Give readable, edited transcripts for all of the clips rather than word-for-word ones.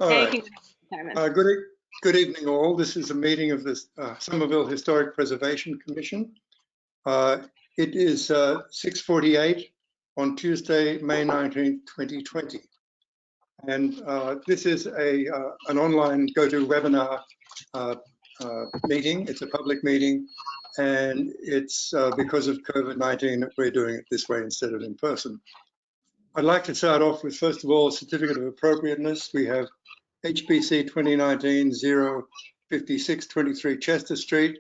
All Thank right. you, Mr. Chairman. Good evening, all. This is a meeting of the Somerville Historic Preservation Commission. It is 6:48 on Tuesday, May 19th, 2020. And this is an online GoToWebinar meeting. It's a public meeting, and it's because of COVID-19 that we're doing it this way instead of in person. I'd like to start off with, first of all, a certificate of appropriateness. We have HBC 2019-05623 Chester Street,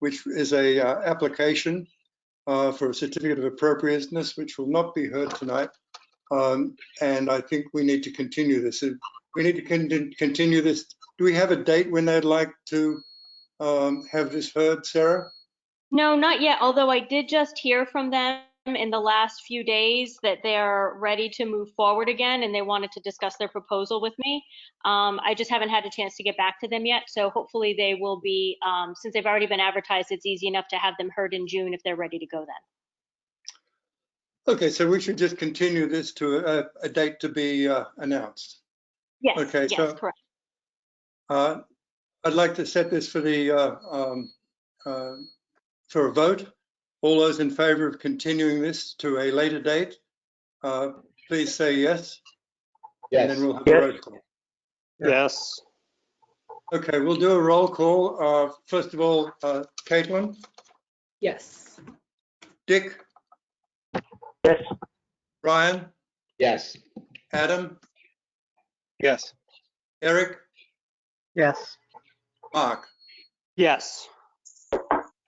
which is a application for a certificate of appropriateness, which will not be heard tonight. And I think we need to continue this. We need to continue this. Do we have a date when they'd like to have this heard, Sarah? No, not yet, although I did just hear from them in the last few days that they're ready to move forward again and they wanted to discuss their proposal with me. I just haven't had a chance to get back to them yet, so hopefully they will be, since they've already been advertised, it's easy enough to have them heard in June if they're ready to go then. Okay, so we should just continue this to a date to be announced. Yes, Okay, yes, so correct. I'd like to set this for the for a vote. All those in favor of continuing this to a later date, please say yes. Yes. And then we'll have a roll call. Yeah. Yes. Okay, we'll do a roll call. First of all, Caitlin, Yes. Dick, Yes. Ryan, Yes. Adam, Yes. Eric, Yes. Mark. Yes.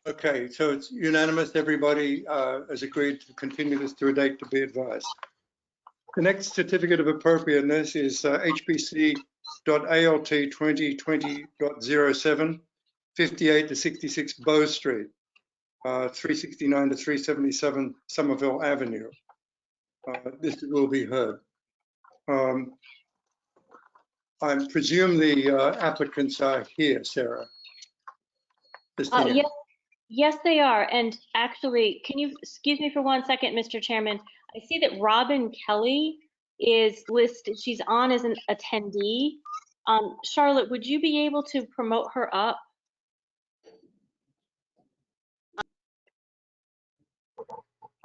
Okay, so it's unanimous. Everybody has agreed to continue this to a date to be advised. The next certificate of appropriateness is HBC.ALT 2020.07, 58 to 66 Bow Street, 369 to 377 Somerville Avenue. This will be heard. I presume the applicants are here, Sarah. Yes, they are. And actually, can you excuse me for 1 second, Mr. Chairman? I see that Robin Kelly is listed. She's on as an attendee. Charlotte, would you be able to promote her up?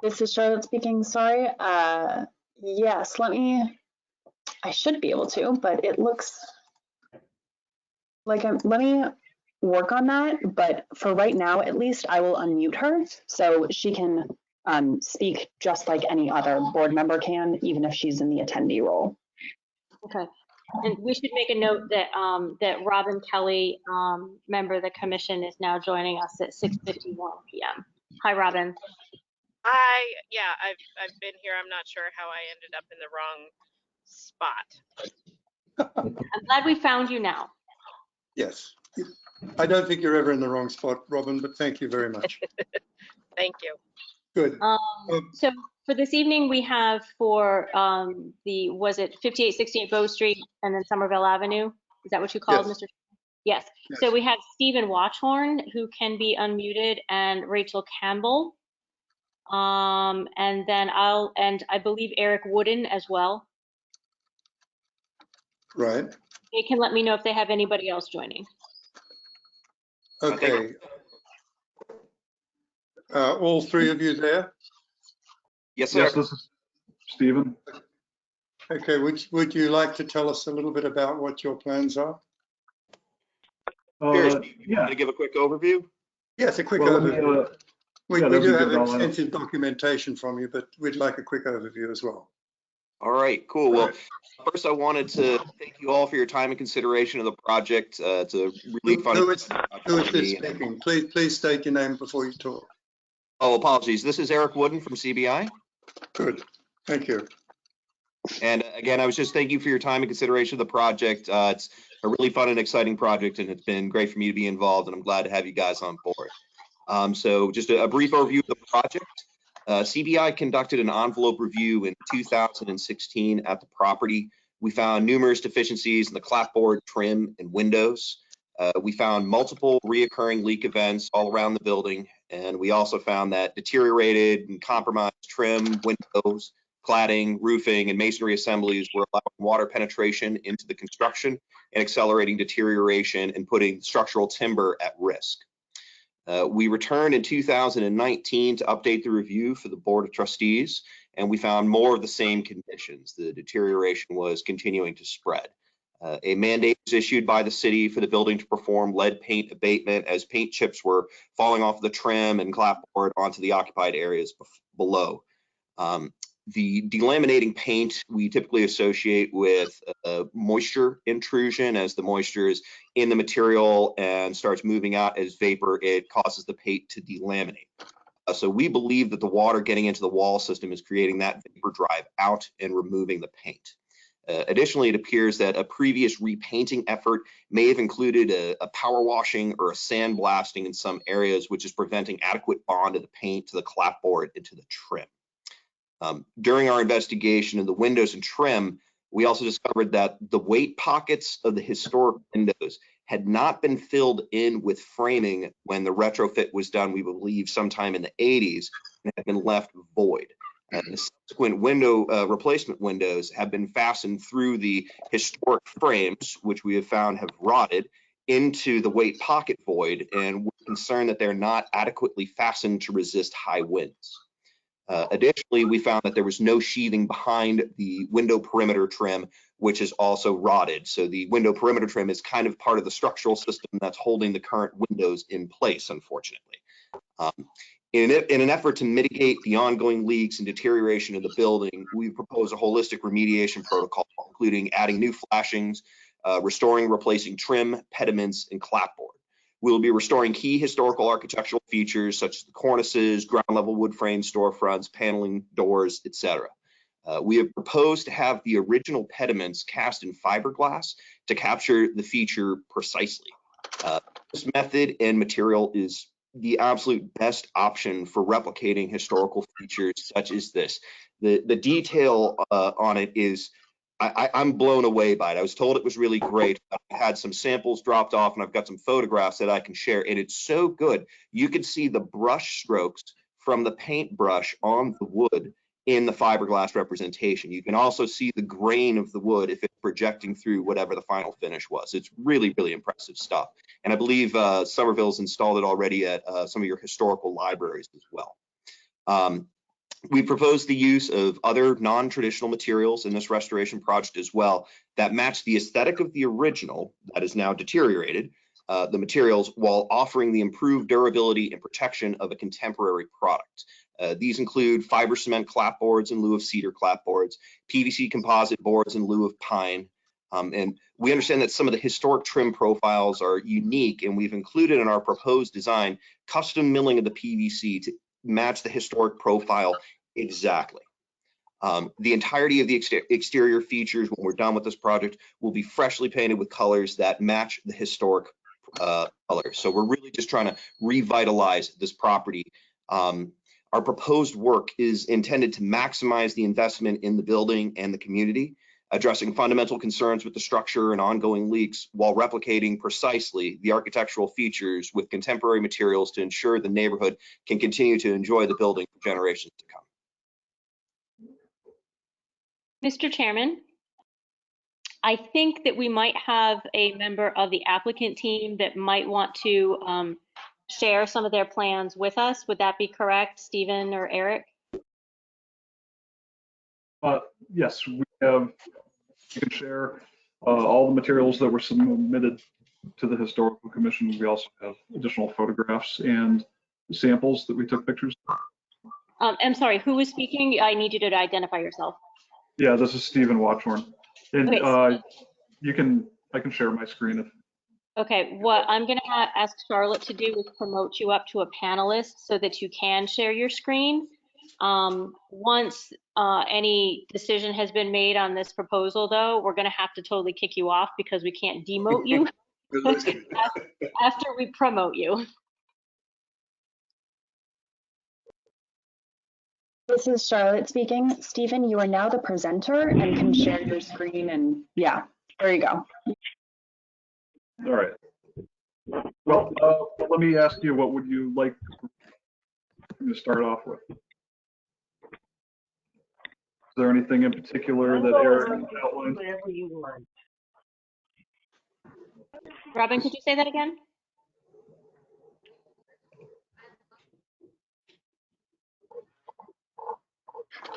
This is Charlotte speaking. Sorry. Yes, I should be able to, but it looks like let me work on that. But for right now, at least, I will unmute her so she can speak just like any other board member can, even if she's in the attendee role. Okay. And we should make a note that that Robin Kelly, member of the commission, is now joining us at 6:51 p.m. Hi, Robin. Hi, yeah, I've been here. I'm not sure how I ended up in the wrong spot. I'm glad we found you now. Yes. I don't think you're ever in the wrong spot, Robin, but thank you very much. Thank you. Good. So for this evening, we have for was it 5868 Bow Street and then Somerville Avenue? Is that what you called, Yes. Mr. Yes. Yes. So we have Stephen Watchhorn, who can be unmuted, and Rachel Campbell. And then I believe Eric Wooden as well. Right. They can let me know if they have anybody else joining. Okay. All three of you there? Yes, sir. Yes, this is Stephen. Okay, would you like to tell us a little bit about what your plans are? Yeah. To give a quick overview. Yes, a quick Well, overview. We that'd do be have good. extensive documentation from you, but we'd like a quick overview as well. All right, cool. Well, first I wanted to thank you all for your time and consideration of the project. It's a really fun. Who is this speaking? Please state your name before you talk. Oh, apologies. This is Eric Wooden from CBI. Good, thank you. And again, I was just thank you for your time and consideration of the project. It's a really fun and exciting project, and it's been great for me to be involved, and I'm glad to have you guys on board. So just a brief overview of the project. CBI conducted an envelope review in 2016 at the property. We found numerous deficiencies in the clapboard, trim, and windows. We found multiple reoccurring leak events all around the building, and we also found that deteriorated and compromised trim, windows, cladding, roofing, and masonry assemblies were allowing water penetration into the construction and accelerating deterioration and putting structural timber at risk. We returned in 2019 to update the review for the Board of Trustees, and we found more of the same conditions. The deterioration was continuing to spread. A mandate was issued by the city for the building to perform lead paint abatement as paint chips were falling off the trim and clapboard onto the occupied areas below. The delaminating paint we typically associate with moisture intrusion. As the moisture is in the material and starts moving out as vapor, it causes the paint to delaminate. So we believe that the water getting into the wall system is creating that vapor drive out and removing the paint. Additionally, it appears that a previous repainting effort may have included a power washing or a sandblasting in some areas, which is preventing adequate bond of the paint to the clapboard and to the trim. During our investigation of the windows and trim, we also discovered that the weight pockets of the historic windows had not been filled in with framing when the retrofit was done, we believe sometime in the 80s, and had been left void. The subsequent window replacement windows have been fastened through the historic frames, which we have found have rotted, into the weight pocket void, and we're concerned that they're not adequately fastened to resist high winds. Additionally, we found that there was no sheathing behind the window perimeter trim, which is also rotted. So the window perimeter trim is kind of part of the structural system that's holding the current windows in place, unfortunately. In an effort to mitigate the ongoing leaks and deterioration of the building, we propose a holistic remediation protocol, including adding new flashings, restoring and replacing trim, pediments, and clapboard. We'll be restoring key historical architectural features such as the cornices, ground level wood frame storefronts, paneling, doors, etc. We have proposed to have the original pediments cast in fiberglass to capture the feature precisely. This method and material is the absolute best option for replicating historical features such as this. The detail on it is, I'm blown away by it. I was told it was really great. I had some samples dropped off and I've got some photographs that I can share, and it's so good. You can see the brush strokes from the paintbrush on the wood in the fiberglass representation. You can also see the grain of the wood if it's projecting through whatever the final finish was. It's really, really impressive stuff. And I believe Somerville's installed it already at some of your historical libraries as well. We propose the use of other non-traditional materials in this restoration project as well that match the aesthetic of the original that is now deteriorated, the materials, while offering the improved durability and protection of a contemporary product. These include fiber cement clapboards in lieu of cedar clapboards, PVC composite boards in lieu of pine, and we understand that some of the historic trim profiles are unique, and we've included in our proposed design custom milling of the PVC to match the historic profile exactly. The entirety of the exterior features when we're done with this project will be freshly painted with colors that match the historic colors. So we're really just trying to revitalize this property. Our proposed work is intended to maximize the investment in the building and the community, addressing fundamental concerns with the structure and ongoing leaks while replicating precisely the architectural features with contemporary materials to ensure the neighborhood can continue to enjoy the building for generations to come. Mr. Chairman, I think that we might have a member of the applicant team that might want to share some of their plans with us. Would that be correct, Stephen or Eric? Yes, we can share all the materials that were submitted to the Historical Commission. We also have additional photographs and samples that we took pictures of. I'm sorry, who was speaking? I need you to identify yourself. Yeah, this is Stephen Watchorn. And Okay. I can share my screen if. Okay, what I'm going to ask Charlotte to do is promote you up to a panelist so that you can share your screen. Once any decision has been made on this proposal, though, we're going to have to totally kick you off because we can't demote you after we promote you. This is Charlotte speaking. Stephen, you are now the presenter and can share your screen, and yeah, there you go. All right. Well, let me ask you, what would you like to start off with? Is there anything in particular that Eric outlined? Robin, could you say that again?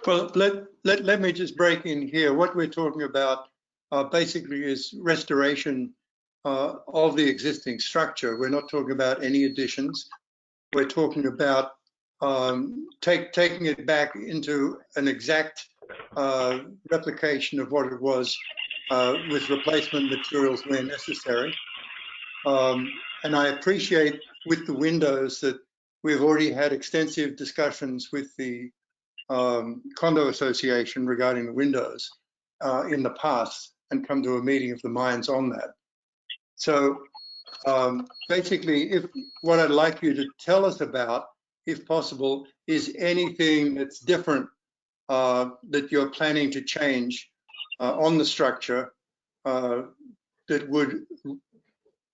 Well, let me just break in here. What we're talking about basically is restoration of the existing structure. We're not talking about any additions. We're talking about taking it back into an exact replication of what it was with replacement materials where necessary. And I appreciate with the windows that we've already had extensive discussions with the condo association regarding the windows in the past and come to a meeting of the minds on that. So basically, if what I'd like you to tell us about, if possible, is anything that's different that you're planning to change on the structure that would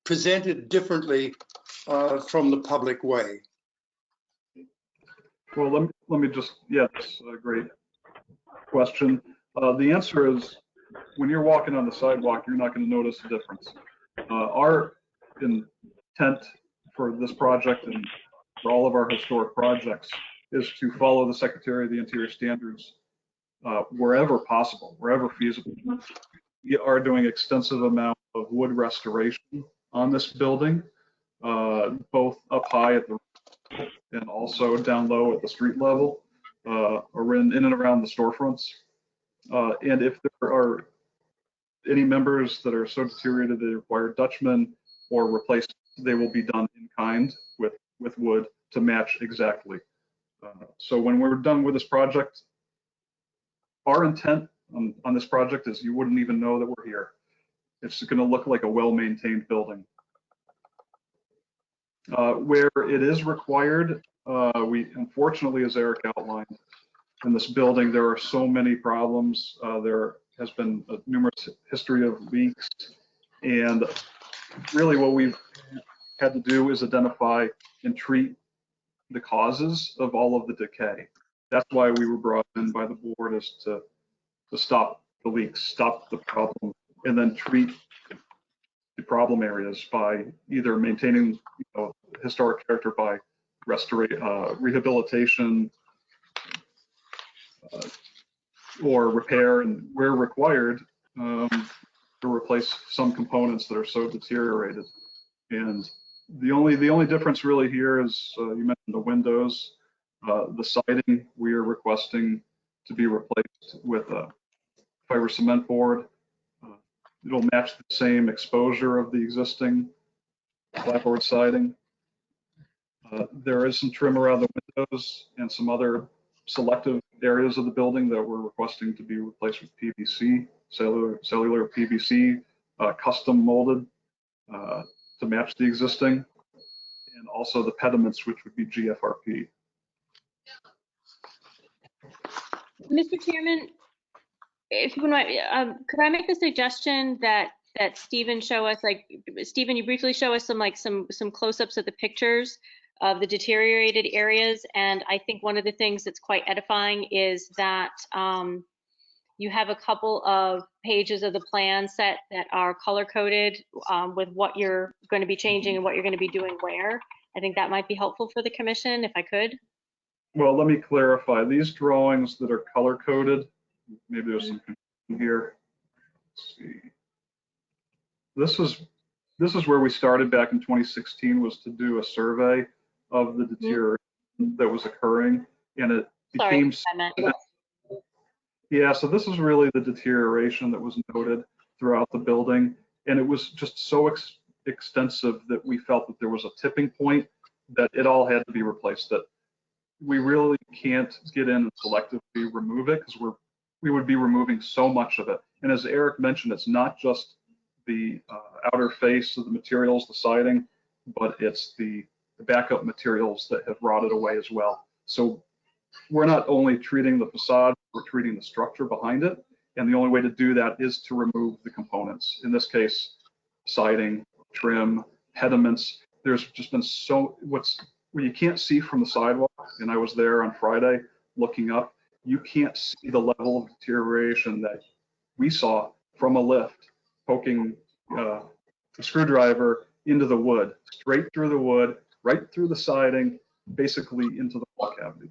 present it differently from the public way. Well, let me just, yeah, that's a great question. The answer is, when you're walking on the sidewalk, you're not going to notice the difference. Our intent for this project and for all of our historic projects is to follow the Secretary of the Interior standards wherever possible, wherever feasible. We are doing extensive amount of wood restoration on this building, both up high at the and also down low at the street level, or in and around the storefronts. And if there are any members that are so deteriorated they require Dutchmen or replacement, they will be done in kind with wood to match exactly. So when we're done with this project, our intent on this project is you wouldn't even know that we're here. It's going to look like a well-maintained building. Where it is required, we unfortunately, as Eric outlined, in this building, there are so many problems. There has been a numerous history of leaks, and really what we've had to do is identify and treat the causes of all of the decay. That's why we were brought in by the board, is to stop the leaks, stop the problem, and then treat the problem areas by either maintaining historic character by rehabilitation or repair, and where required to replace some components that are so deteriorated. And the only difference really here is you mentioned the windows, the siding we are requesting to be replaced with a fiber cement board. It'll match the same exposure of the existing clapboard siding. There is some trim around the windows and some other selective areas of the building that we're requesting to be replaced with PVC, cellular PVC, custom molded to match the existing, and also the pediments, which would be GFRP. Mr. Chairman, if you wouldn't mind, could I make a suggestion that Stephen show us, like, Stephen, you briefly show us some close-ups of the pictures of the deteriorated areas. And I think one of the things that's quite edifying is that you have a couple of pages of the plan set that are color-coded with what you're going to be changing and what you're going to be doing where. I think that might be helpful for the commission, if I could. Well, let me clarify. These drawings that are color-coded, maybe there's some confusion here. Let's see. This is where we started back in 2016, was to do a survey of the deterioration that was occurring, and it became. Yeah, so this is really the deterioration that was noted throughout the building, and it was just so extensive that we felt that there was a tipping point that it all had to be replaced. That we really can't get in and selectively remove it, because we would be removing so much of it. And as Eric mentioned, it's not just the outer face of the materials, the siding, but it's the backup materials that have rotted away as well. So we're not only treating the facade, we're treating the structure behind it. And the only way to do that is to remove the components. In this case, siding, trim, pediments. There's just been what you can't see from the sidewalk. And I was there on Friday looking up, you can't see the level of deterioration that we saw from a lift poking a screwdriver into the wood, straight through the wood, right through the siding, basically into the wall cavity.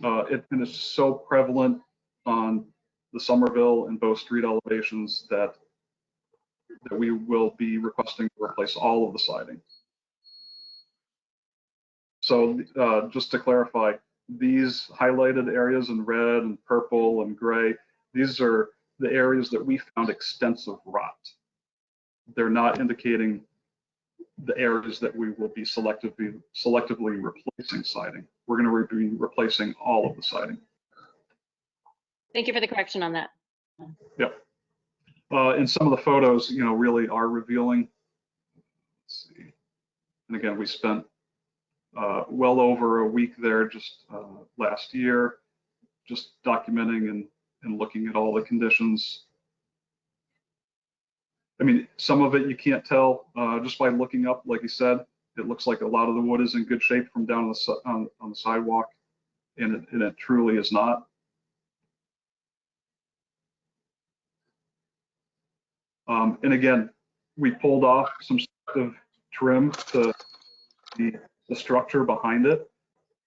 And it's so prevalent on the Somerville and Bow Street elevations that we will be requesting to replace all of the siding. So just to clarify, these highlighted areas in red and purple and gray, these are the areas that we found extensive rot. They're not indicating the areas that we will be selectively replacing siding. We're going to be replacing all of the siding. Thank you for the correction on that. Yep. And some of the photos, you know, really are revealing. Let's see. And again, we spent well over a week there just last year, just documenting and looking at all the conditions. I mean, some of it you can't tell just by looking up. Like you said, it looks like a lot of the wood is in good shape from down on the sidewalk, and it truly is not. And again, we pulled off some of trim to the structure behind it,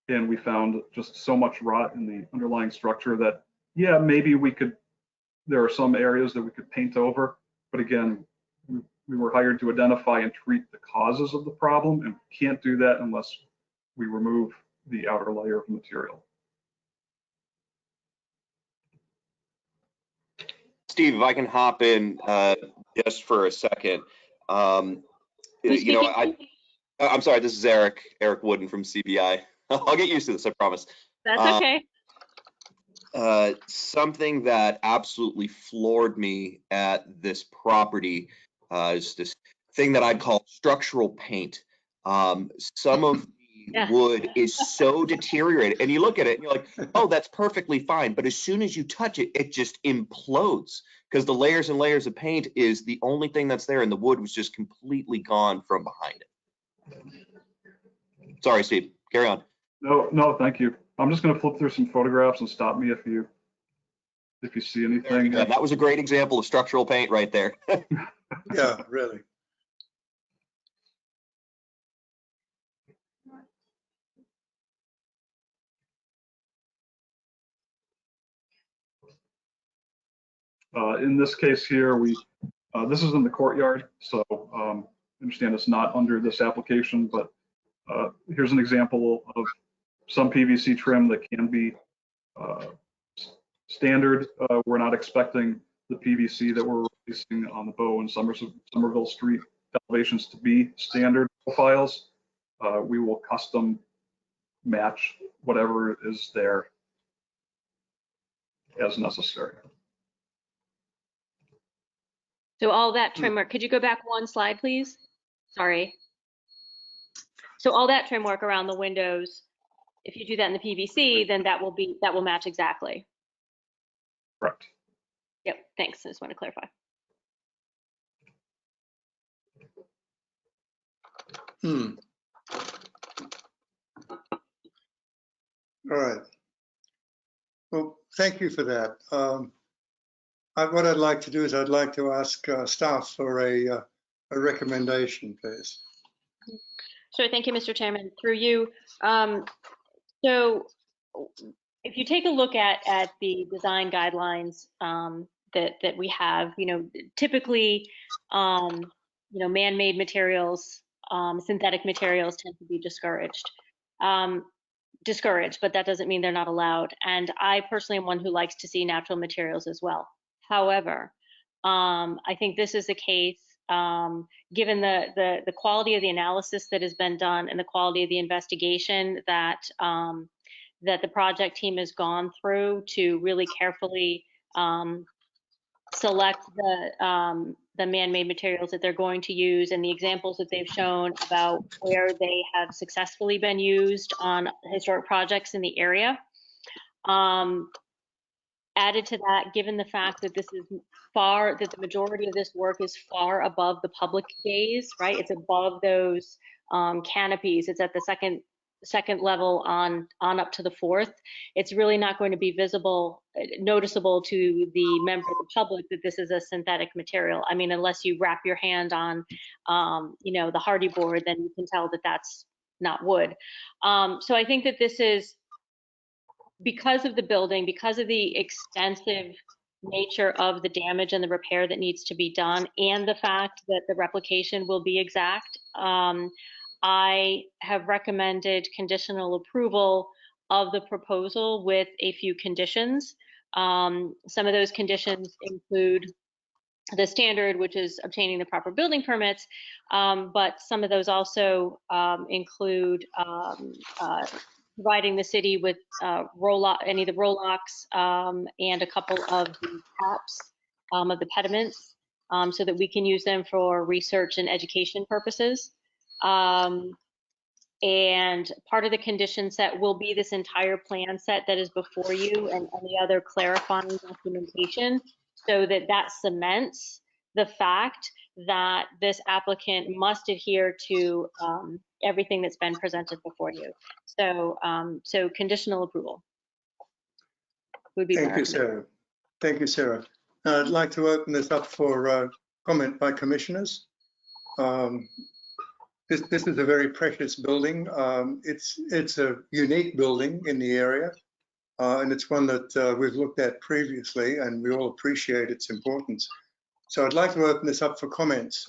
and we found just so much rot in the underlying structure that, yeah, maybe we could, there are some areas that we could paint over, but again, we were hired to identify and treat the causes of the problem, and we can't do that unless we remove the outer layer of material. Steve, if I can hop in just for a second. Who's You know, speaking? I'm sorry, this is Eric Wooden from CBI. I'll get used to this, I promise. That's okay. Something that absolutely floored me at this property is this thing that I'd call structural paint. Some of the Yeah. wood is so deteriorated, and you look at it and you're like, oh, that's perfectly fine. But as soon as you touch it, it just implodes because the layers and layers of paint is the only thing that's there, and the wood was just completely gone from behind it. Sorry, Steve, carry on. No, thank you. I'm just going to flip through some photographs and stop me if you see anything. Yeah, that was a great example of structural paint right there. Yeah, really. In this case here, this is in the courtyard, so understand it's not under this application, but here's an example of some PVC trim that can be standard. We're not expecting the PVC that we're releasing on the Bow and Somerville Street elevations to be standard profiles. We will custom match whatever is there as necessary. So all that trim work, could you go back one slide, please? Sorry. So all that trim work around the windows, if you do that in the PVC, then that will match exactly. Correct. Yep, thanks. I just want to clarify. All right. Well, thank you for that. What I'd like to do is I'd like to ask staff for a recommendation, please. Sure, thank you, Mr. Chairman. Through you. So if you take a look at the design guidelines that we have, typically, man-made materials, synthetic materials tend to be discouraged. But that doesn't mean they're not allowed. And I personally am one who likes to see natural materials as well. However, I think this is a case, given the quality of the analysis that has been done and the quality of the investigation that the project team has gone through to really carefully select the man-made materials that they're going to use, and the examples that they've shown about where they have successfully been used on historic projects in the area. Added to that, given the fact that that the majority of this work is far above the public gaze, right? It's above those canopies. It's at the second second level on up to the fourth, it's really not going to be noticeable to the member of the public that this is a synthetic material. I mean, unless you wrap your hand on, the hardy board, then you can tell that that's not wood. So I think that this is, because of the building, because of the extensive nature of the damage and the repair that needs to be done, and the fact that the replication will be exact, I have recommended conditional approval of the proposal with a few conditions. Some of those conditions include the standard, which is obtaining the proper building permits, but some of those also include providing the city with any of the roll-locks and a couple of the caps of the pediments, so that we can use them for research and education purposes. And part of the condition set will be this entire plan set that is before you and any other clarifying documentation, so that that cements the fact that this applicant must adhere to everything that's been presented before you. So, so conditional approval would be. Thank you, Sarah. Thank you, Sarah. Now I'd like to open this up for comment by commissioners. This is a very precious building. It's a unique building in the area, and it's one that we've looked at previously, and we all appreciate its importance. So I'd like to open this up for comments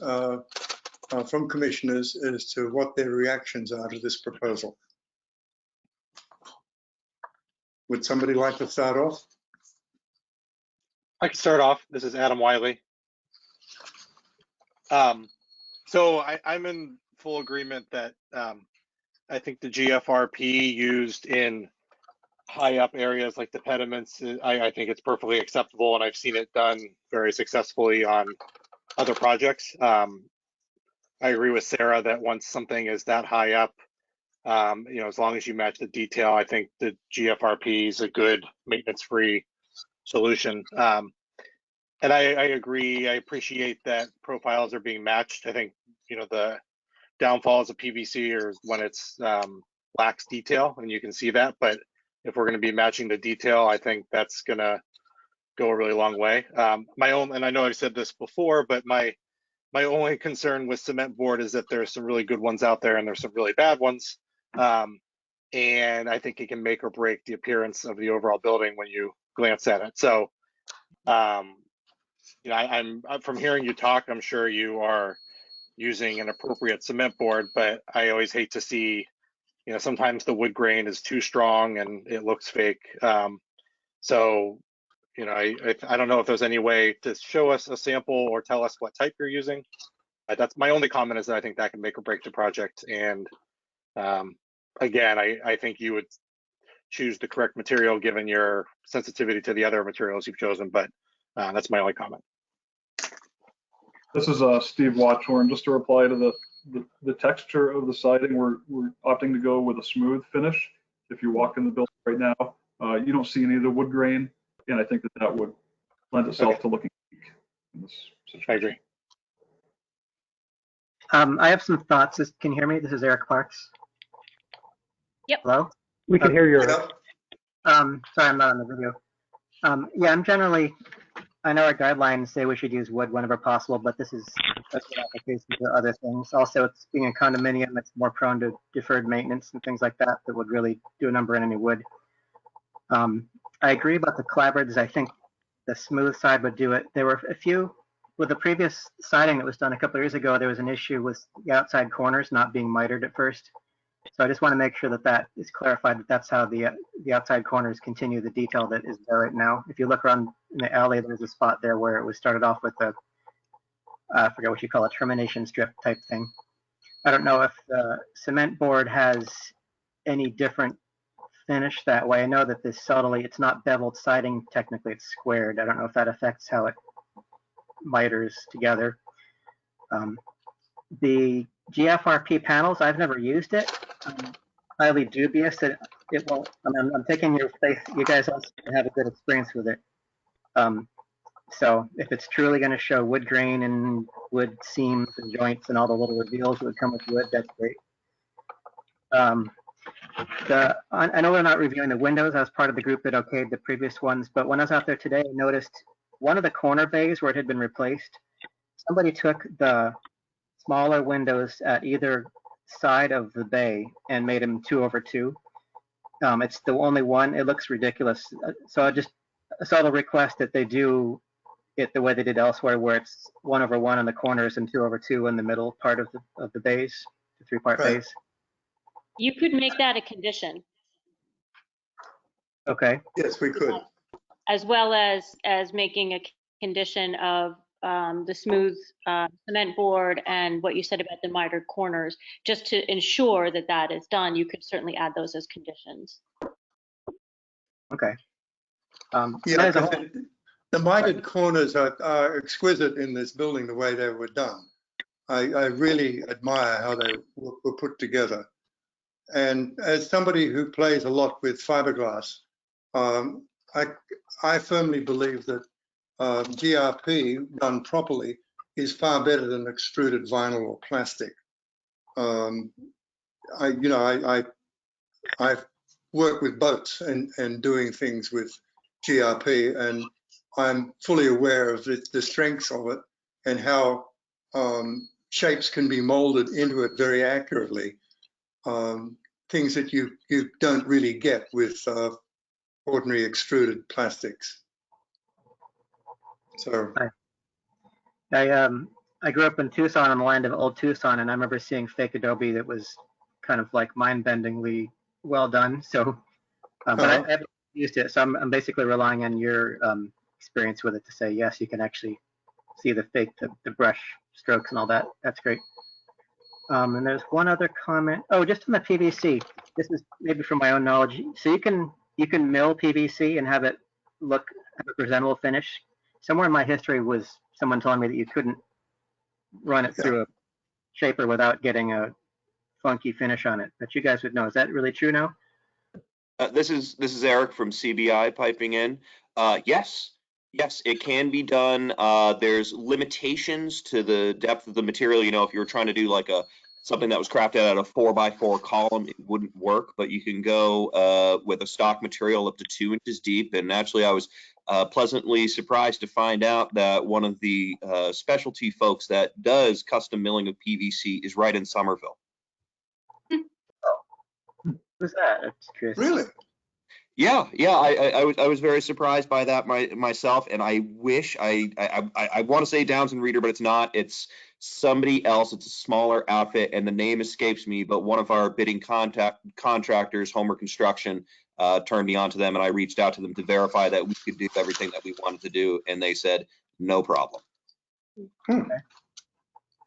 from commissioners as to what their reactions are to this proposal. Would somebody like to start off? I can start off. This is Adam Wiley. So I'm in full agreement that I think the GFRP used in high up areas like the pediments, I think it's perfectly acceptable, and I've seen it done very successfully on other projects. I agree with Sarah that once something is that high up, as long as you match the detail, I think the GFRP is a good maintenance-free solution. And I agree. I appreciate that profiles are being matched. I think, the downfalls of PVC are when it's lacks detail, and you can see that. But if we're going to be matching the detail, I think that's going to go a really long way. And I know I've said this before, but my only concern with cement board is that there's some really good ones out there and there's some really bad ones. And I think it can make or break the appearance of the overall building when you glance at it. So, I'm from hearing you talk, I'm sure you are using an appropriate cement board, but I always hate to see, sometimes the wood grain is too strong and it looks fake. So, I don't know if there's any way to show us a sample or tell us what type you're using. That's my only comment, is that I think that can make or break the project. And again, I think you would choose the correct material given your sensitivity to the other materials you've chosen, but that's my only comment. This is Steve Watchorn. Just to reply to the texture of the siding, we're opting to go with a smooth finish. If you walk in the building right now, you don't see any of the wood grain, and I think that would lend itself to looking unique in this situation. I agree. I have some thoughts. Can you hear me? This is Eric Parks. Yep. Hello? We can hear you. Yep. Sorry, I'm not on the video. Yeah, I know our guidelines say we should use wood whenever possible, but this is a good application for other things. Also, it's being a condominium, it's more prone to deferred maintenance and things like that would really do a number in any wood. I agree about the clapboards. I think the smooth side would do it. There were a few, with the previous siding that was done a couple of years ago, there was an issue with the outside corners not being mitered at first. So I just want to make sure that is clarified, that that's how the outside corners continue the detail that is there right now. If you look around in the alley, there's a spot there where it was started off with I forget what you call it, termination strip type thing. I don't know if the cement board has any different finish that way. I know that it's not beveled siding, technically it's squared. I don't know if that affects how it miters together. The GFRP panels, I've never used it. I'm highly dubious that it will. I'm taking your faith. You guys also have a good experience with it. So if it's truly going to show wood grain and wood seams and joints and all the little reveals that would come with wood, that's great. I know we're not reviewing the windows. I was part of the group that okayed the previous ones, but when I was out there today, I noticed one of the corner bays where it had been replaced. Somebody took the smaller windows at either side of the bay and made them 2/2. It's the only one. It looks ridiculous. So I saw the request that they do it the way they did elsewhere, where it's 1/1 in the corners and 2/2 in the middle part of the bays, the 3-part Right. bays. You could make that a condition, Okay. Yes, we could. as well as making a condition of the smooth cement board and what you said about the mitered corners, just to ensure that that is done. You could certainly add those as conditions. Okay. Yeah, as a 'cause whole- the mitered corners are exquisite in this building, the way they were done. I really admire how they were put together. And as somebody who plays a lot with fiberglass, I firmly believe that GRP done properly is far better than extruded vinyl or plastic. I've worked with boats and doing things with GRP, and I'm fully aware of the strengths of it and how shapes can be molded into it very accurately. Things that you don't really get with ordinary extruded plastics. So I grew up in Tucson, on the land of old Tucson, and I remember seeing fake adobe that was kind of like mind-bendingly well done. So, but I haven't used it, so I'm basically relying on your experience with it to say yes, you can actually see the fake, the brush strokes and all that. That's great. And there's one other comment. Oh, just on the PVC. This is maybe from my own knowledge. So you can mill PVC and have a presentable finish. Somewhere in my history was someone telling me that you couldn't run it through a shaper without getting a funky finish on it. But you guys would know. Is that really true now? This is Eric from CBI piping in. Yes, it can be done. There's limitations to the depth of the material. You know, if you were trying to do like something that was crafted out of 4x4 column, it wouldn't work. But you can go with a stock material up to 2 inches deep. And actually, I was pleasantly surprised to find out that one of the specialty folks that does custom milling of PVC is right in Somerville. Who's that? That's curious. really, Yeah, I was very surprised by that myself, and I wish I want to say Downson Reader, but it's not. It's somebody else. It's a smaller outfit, and the name escapes me. But one of our bidding contractors, Homer Construction, turned me on to them, and I reached out to them to verify that we could do everything that we wanted to do, and they said no problem.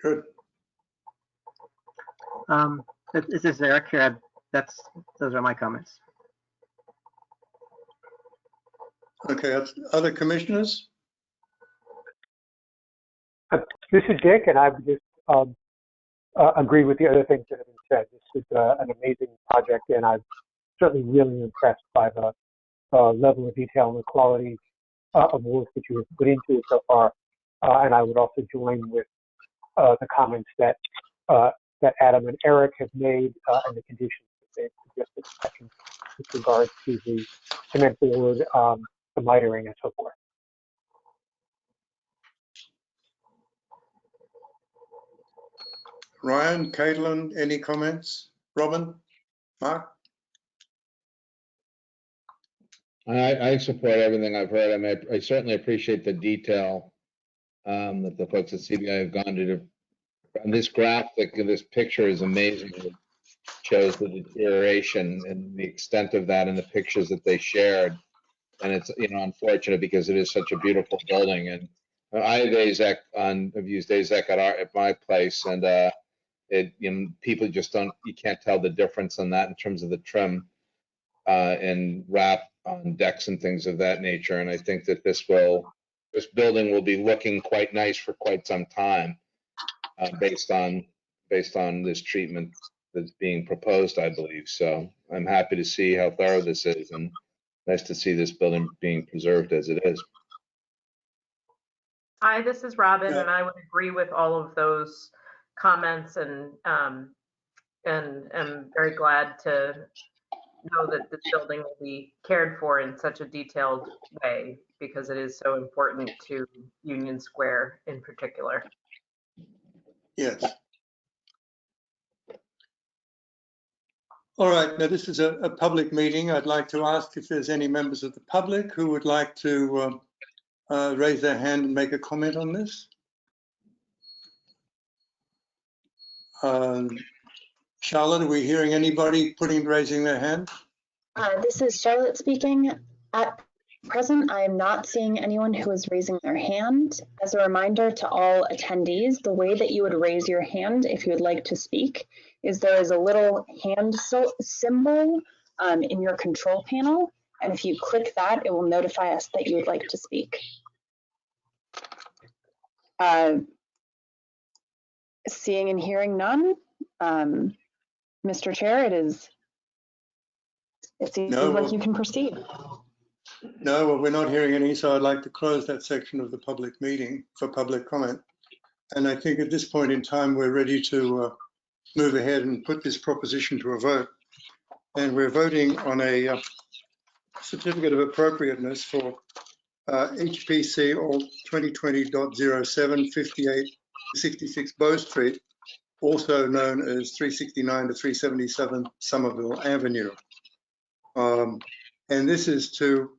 good. This is Eric here. Those are my comments. Okay, other commissioners? This is Dick, and I would just agree with the other things that have been said. This is an amazing project, and I'm certainly really impressed by the level of detail and the quality of work that you have put into it so far. And I would also join with the comments that Adam and Eric have made and the conditions that they've suggested with regard to the cement board, the mitering, and so forth. Ryan, Caitlin, any comments? Robin, Mark? I support everything I've heard. I mean, I certainly appreciate the detail that the folks at CBI have gone to. And this graphic, this picture is amazing. It shows the deterioration and the extent of that in the pictures that they shared. And it's, unfortunate because it is such a beautiful building. And I have AZEK I've used AZEK at my place, and people just you can't tell the difference on that in terms of the trim and wrap on decks and things of that nature. And I think that this building will be looking quite nice for quite some time, based on this treatment that's being proposed, I believe. So I'm happy to see how thorough this is, and nice to see this building being preserved as it is. Hi, this is Robin, Yeah. and I would agree with all of those comments, and am very glad to know that this building will be cared for in such a detailed way because it is so important to Union Square in particular. Yes. All right, now this is a public meeting. I'd like to ask if there's any members of the public who would like to raise their hand and make a comment on this. Charlotte, are we hearing anybody raising their hand? This is Charlotte speaking. At present, I am not seeing anyone who is raising their hand. As a reminder to all attendees, the way that you would raise your hand if you would like to speak is there is a little hand symbol in your control panel. And if you click that, it will notify us that you would like to speak. Seeing and hearing none, Mr. Chair, it seems like you can proceed. No, well, we're not hearing any, so I'd like to close that section of the public meeting for public comment. And I think at this point in time, we're ready to move ahead and put this proposition to a vote. And we're voting on a certificate of appropriateness for HPC Alt 2020.07 5866 Bow Street, also known as 369 to 377 Somerville Avenue. And this is to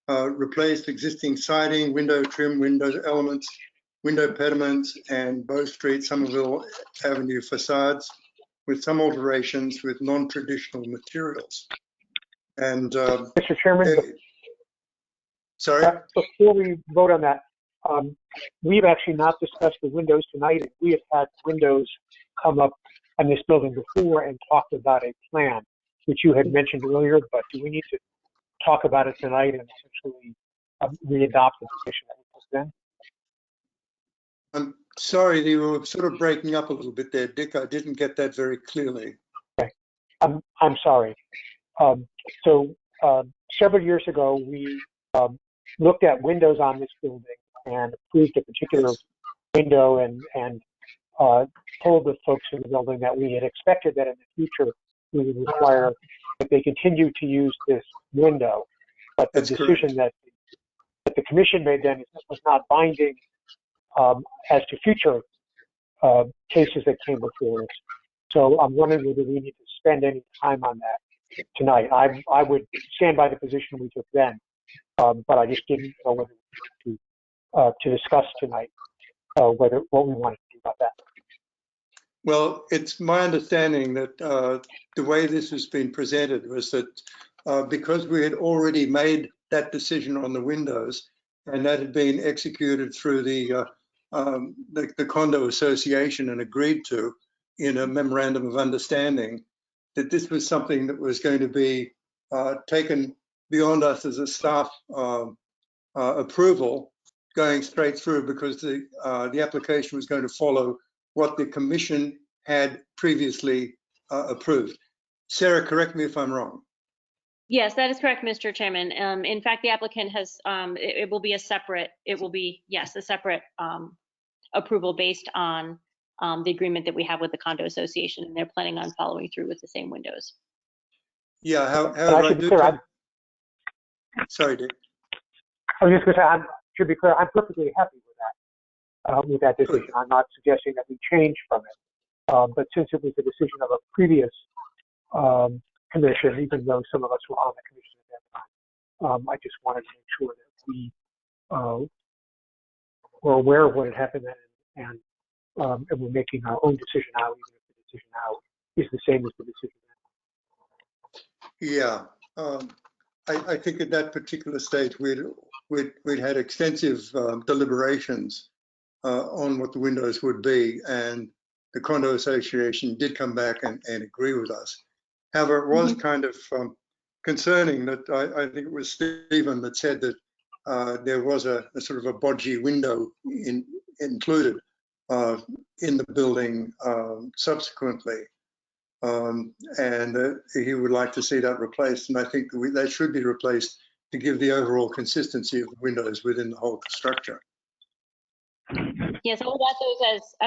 replace existing siding, window trim, window elements, window pediments, and Bow Street, Somerville Avenue facades with some alterations with non-traditional materials. And Mr. Chairman, sorry? Before we vote on that, we've actually not discussed the windows tonight. We have had windows come up on this building before and talked about a plan, which you had mentioned earlier, but do we need to talk about it tonight and essentially re-adopt the position that we took then? I'm sorry, you were sort of breaking up a little bit there, Dick. I didn't get that very clearly. Okay, I'm sorry. So several years ago, we looked at windows on this building and approved a particular window and told the folks in the building that we had expected that in the future we would require that they continue to use this window. But the decision that the commission made then was not binding as to future cases that came before us. So I'm wondering whether we need to spend any time on that tonight. I would stand by the position we took then, but I just didn't know whether we to discuss tonight what we wanted to do about that. Well, it's my understanding that the way this has been presented was that because we had already made that decision on the windows and that had been executed through the condo association and agreed to in a memorandum of understanding, that this was something that was going to be taken beyond us as a staff approval, going straight through, because the application was going to follow what the commission had previously approved. Sarah, correct me if I'm wrong. Yes, that is correct, Mr. Chairman. In fact, the applicant has, it will be a separate approval based on the agreement that we have with the condo association, and they're planning on following through with the same windows. Yeah, sorry, Dick. I was just going to say, I should be clear, I'm perfectly happy with that decision. I'm not suggesting that we change from it. But since it was the decision of a previous commission, even though some of us were on the commission at that time, I just wanted to make sure that we were aware of what had happened then, and we're making our own decision now, even if the decision now is the same as the decision then. Yeah, I think at that particular stage we'd had extensive deliberations on what the windows would be, and the condo association did come back and agree with us. However, it was kind of concerning that I think it was Stephen that said that there was a sort of a bodgy window included in the building subsequently. And he would like to see that replaced, and I think that should be replaced to give the overall consistency of the windows within the whole structure. Yes, I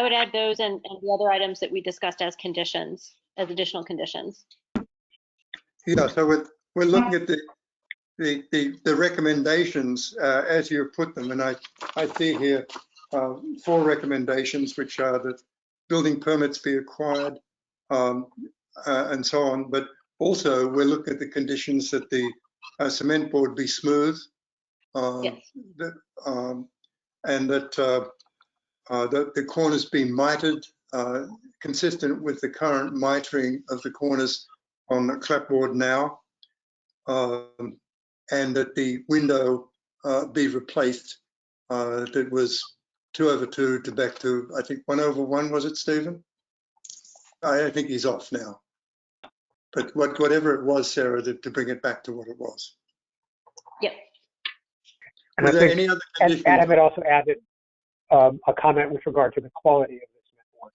would add those and the other items that we discussed as conditions, as additional conditions. Yeah, so we're looking at the recommendations as you put them, and I see here 4 recommendations, which are that building permits be acquired and so on. But also we're looking at the conditions that the cement board be smooth, Yes. and that the corners be mitered, consistent with the current mitering of the corners on the clapboard now, and that the window be replaced. That was 2/2 to back to, I think, 1/1, was it, Stephen? I think he's off now. But whatever it was, Sarah, to bring it back to what it was. Yep. And Were I there think any other and conditions? Adam had also added a comment with regard to the quality of the cement board.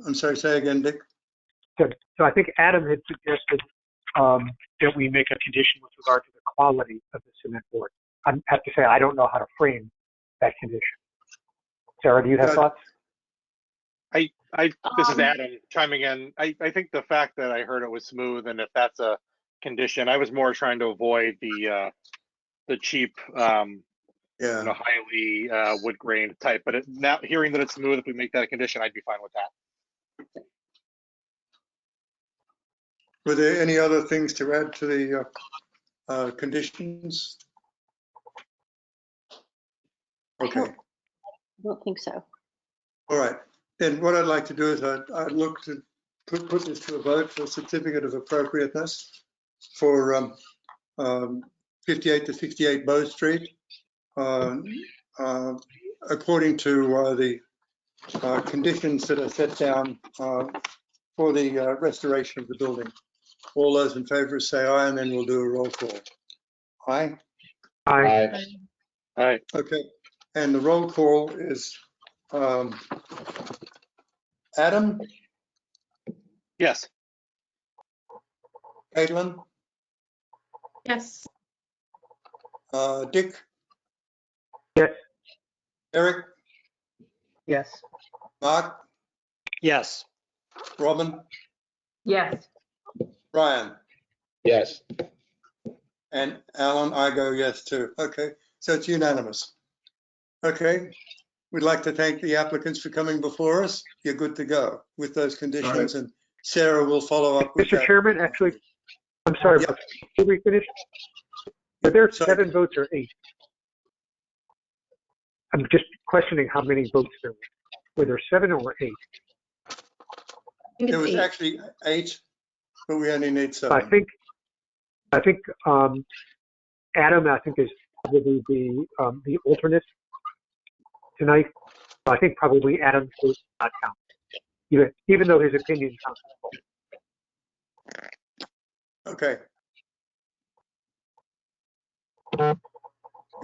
I'm sorry, say again, Dick. So I think Adam had suggested that we make a condition with regard to the quality of the cement board. I have to say, I don't know how to frame that condition. Sarah, do you have thoughts? This is Adam chiming in. I think the fact that I heard it was smooth, and if that's a condition, I was more trying to avoid the cheap, highly wood grain type. But now hearing that it's smooth, if we make that a condition, I'd be fine with that. Were there any other things to add to the conditions? Okay. I don't think so. All right. Then what I'd like to do is I'd look to put this to a vote for a certificate of appropriateness for 58 to 68 Bow Street, according to the conditions that are set down for the restoration of the building. All those in favor say aye, and then we'll do a roll call. Aye? Aye. Aye. Okay. And the roll call is Adam, Yes. Caitlin, Yes. Dick, Yes. Eric, Yes. Mark, Yes. Robin, Yes. Brian, Yes. and Alan. I go yes too. Okay, so it's unanimous. Okay, we'd like to thank the applicants for coming before us. You're good to go with those conditions, and Sarah will follow up with Mr. that. Chairman, actually, I'm sorry, Yeah. but before we finish, were there Sorry. 7 votes or 8? I'm just questioning how many votes there were. Were there 7 or 8? There was actually 8, but we only need 7. I think Adam, I think, is probably the alternate tonight. I think probably Adam's vote does not count, even though his opinion counts. Okay. You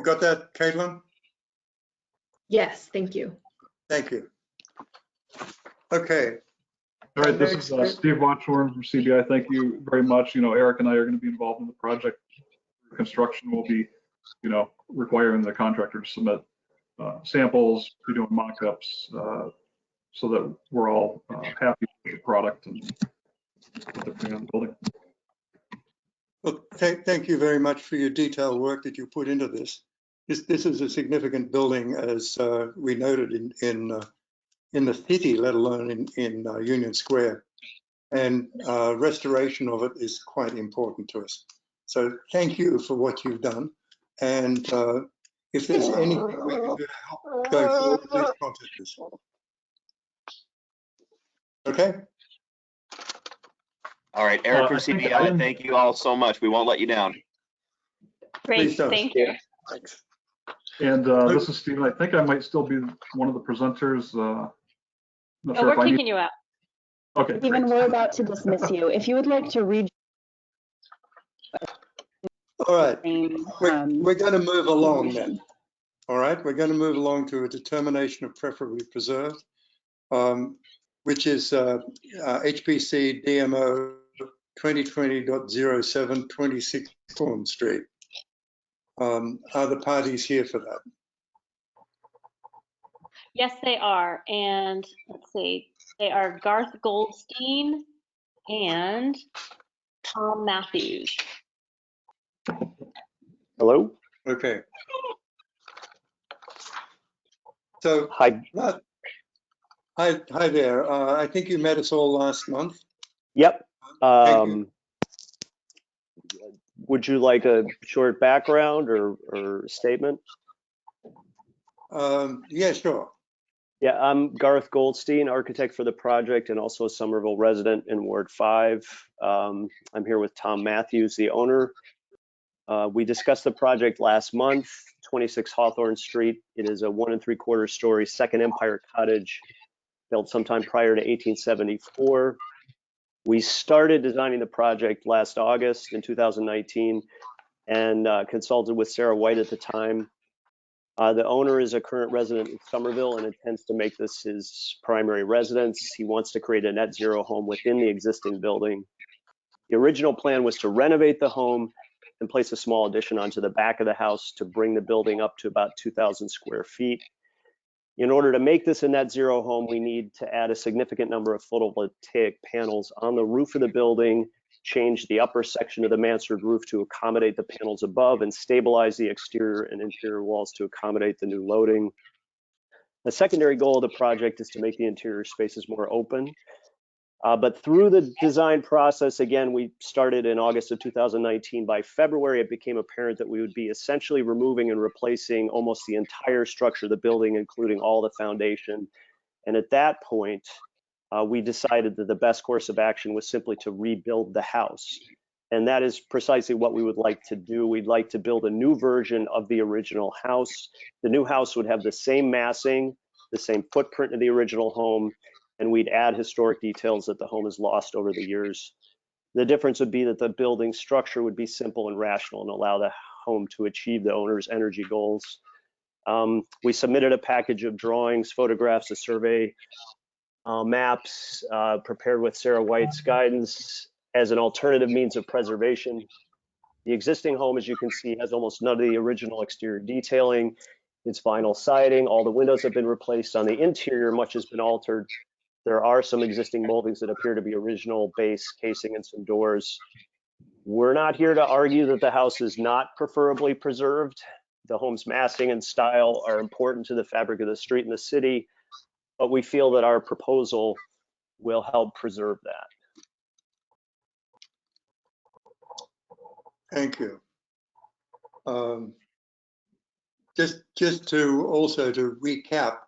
got that, Caitlin? Yes, thank you. Thank you. Okay. All right, this is Steve Watchorn from CBI. Thank you very much. Eric and I are going to be involved in the project. Construction will be, requiring the contractor to submit samples, be doing mock-ups, so that we're all happy with the product and what they're putting on the building. Well, thank you very much for your detailed work that you put into this. This is a significant building, as we noted in the city, let alone in Union Square. And restoration of it is quite important to us. So thank you for what you've done. And if there's anything we can do to help going forward, please contact us. Okay? All right, Eric from I think CBI, Adam- thank you all so much. We won't let you down. Great, Please don't. thank you. Thanks. And this is Stephen. I think I might still be one of the presenters. Not Oh, sure we're if I need. kicking you out. Okay. Stephen, we're about to dismiss you. If you would like to read. All right. Um, We're going to move along then. All right, we're going to move along to a determination of preferably preserved, which is HPC DMO 2020.07, 26 Thorn Street. Are the parties here for that? Yes, they are. And let's see, they are Garth Goldstein and Tom Matthews. Hello? Okay. So, Hi. Hi there. I think you met us all last month. Yep. Thank you. Would you like a short background or statement? Yeah, sure. Yeah, I'm Garth Goldstein, architect for the project and also a Somerville resident in Ward 5. I'm here with Tom Matthews, the owner. We discussed the project last month, 26 Hawthorne Street. It is a 1 3/4 story second empire cottage built sometime prior to 1874. We started designing the project last August in 2019 and consulted with Sarah White at the time. The owner is a current resident in Somerville and intends to make this his primary residence. He wants to create a net zero home within the existing building. The original plan was to renovate the home and place a small addition onto the back of the house to bring the building up to about 2,000 square feet. In order to make this a net zero home, we need to add a significant number of photovoltaic panels on the roof of the building, change the upper section of the mansard roof to accommodate the panels above, and stabilize the exterior and interior walls to accommodate the new loading. The secondary goal of the project is to make the interior spaces more open. But through the design process, again, we started in August of 2019. By February, it became apparent that we would be essentially removing and replacing almost the entire structure of the building, including all the foundation. And at that point, we decided that the best course of action was simply to rebuild the house. And that is precisely what we would like to do. We'd like to build a new version of the original house. The new house would have the same massing, the same footprint of the original home, and we'd add historic details that the home has lost over the years. The difference would be that the building structure would be simple and rational and allow the home to achieve the owner's energy goals. We submitted a package of drawings, photographs, a survey, maps prepared with Sarah White's guidance as an alternative means of preservation. The existing home, as you can see, has almost none of the original exterior detailing. It's vinyl siding. All the windows have been replaced. On the interior, much has been altered. There are some existing moldings that appear to be original, base, casing, and some doors. We're not here to argue that the house is not preferably preserved. The home's massing and style are important to the fabric of the street and the city, but we feel that our proposal will help preserve that. Thank you. Just to also to recap,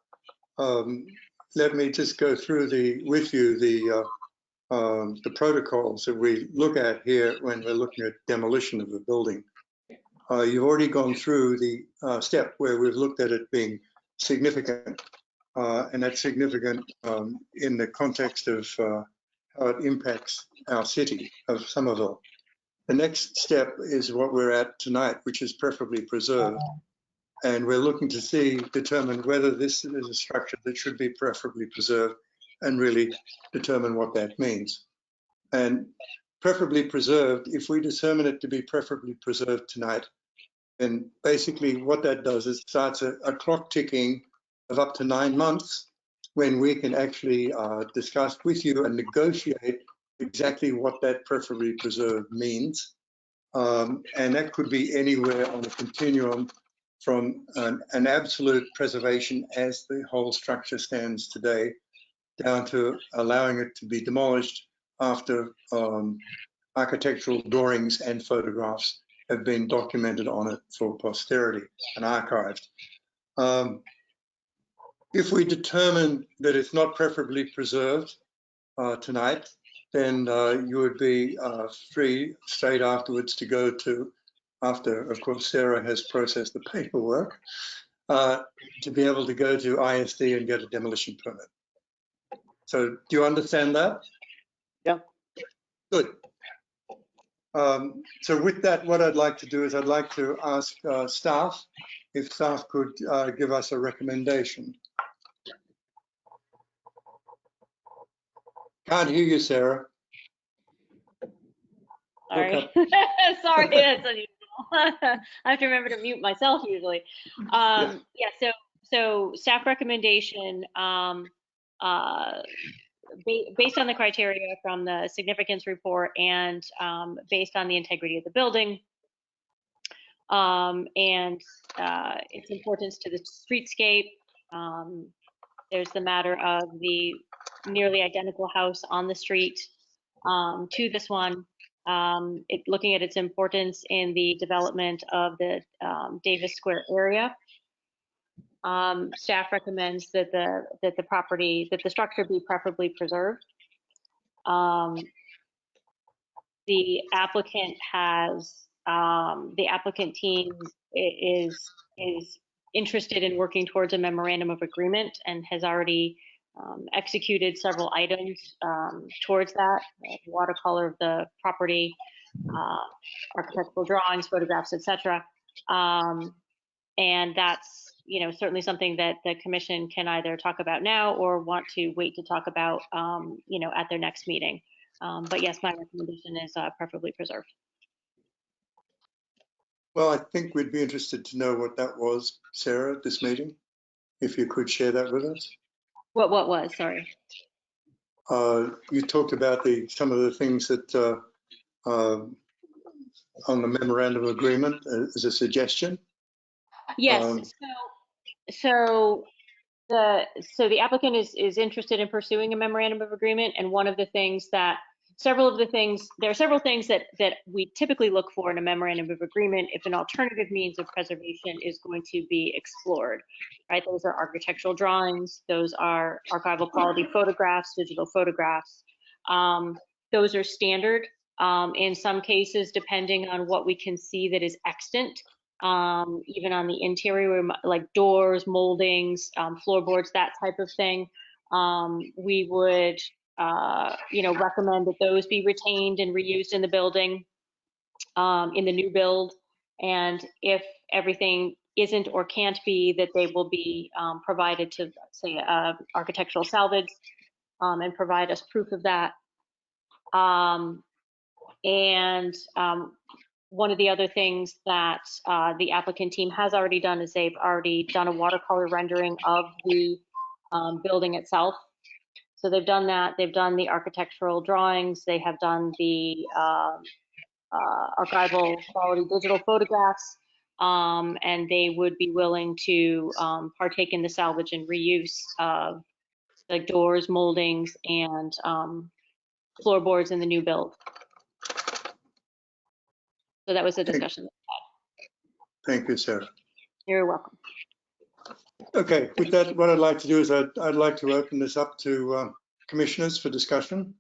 let me just go through with you the protocols that we look at here when we're looking at demolition of the building. You've already gone through the step where we've looked at it being significant, and that's significant in the context of how it impacts our city of Somerville. The next step is what we're at tonight, which is preferably preserved. And we're looking to determine whether this is a structure that should be preferably preserved and really determine what that means. And preferably preserved, if we determine it to be preferably preserved tonight, then basically what that does is starts a clock ticking of up to 9 months when we can actually discuss with you and negotiate exactly what that preferably preserved means. And that could be anywhere on the continuum from an absolute preservation as the whole structure stands today, down to allowing it to be demolished after architectural drawings and photographs have been documented on it for posterity and archived. If we determine that it's not preferably preserved tonight, then you would be free straight afterwards to go to, after, of course, Sarah has processed the paperwork, to be able to go to ISD and get a demolition permit. So do you understand that? Yeah. Good. So with that, what I'd like to do is I'd like to ask staff if staff could give us a recommendation. Can't hear you, Sarah. Sorry. Sorry, that's unusual. I have to remember to mute myself usually. Yeah, so staff recommendation based on the criteria from the significance report and based on the integrity of the building and its importance to the streetscape. There's the matter of the nearly identical house on the street to this one. Looking at its importance in the development of the Davis Square area. Staff recommends that the structure be preferably preserved. The applicant team is interested in working towards a memorandum of agreement and has already executed several items towards that, watercolor of the property, architectural drawings, photographs, etc. And that's certainly something that the commission can either talk about now or want to wait to talk about at their next meeting. But yes, my recommendation is preferably preserved. Well, I think we'd be interested to know what that was, Sarah, at this meeting, if you could share that with us. What was, sorry? You talked about some of the things that on the memorandum of agreement as a suggestion. Yes. So the applicant is interested in pursuing a memorandum of agreement, and one of the things there are several things that we typically look for in a memorandum of agreement if an alternative means of preservation is going to be explored, right? Those are architectural drawings, those are archival quality photographs, digital photographs. Those are standard. In some cases, depending on what we can see that is extant, even on the interior, like doors, moldings, floorboards, that type of thing, we would recommend that those be retained and reused in the building, in the new build. And if everything isn't or can't be, that they will be provided to, say, architectural salvage and provide us proof of that. One of the other things that the applicant team has already done is they've already done a watercolor rendering of the building itself. So they've done that. They've done the architectural drawings. They have done the archival quality digital photographs, and they would be willing to partake in the salvage and reuse of the doors, moldings, and floorboards in the new build. So that was the discussion. Thank you, Sarah. You're welcome. Okay, with that, what I'd like to do is I'd like to open this up to commissioners for discussion.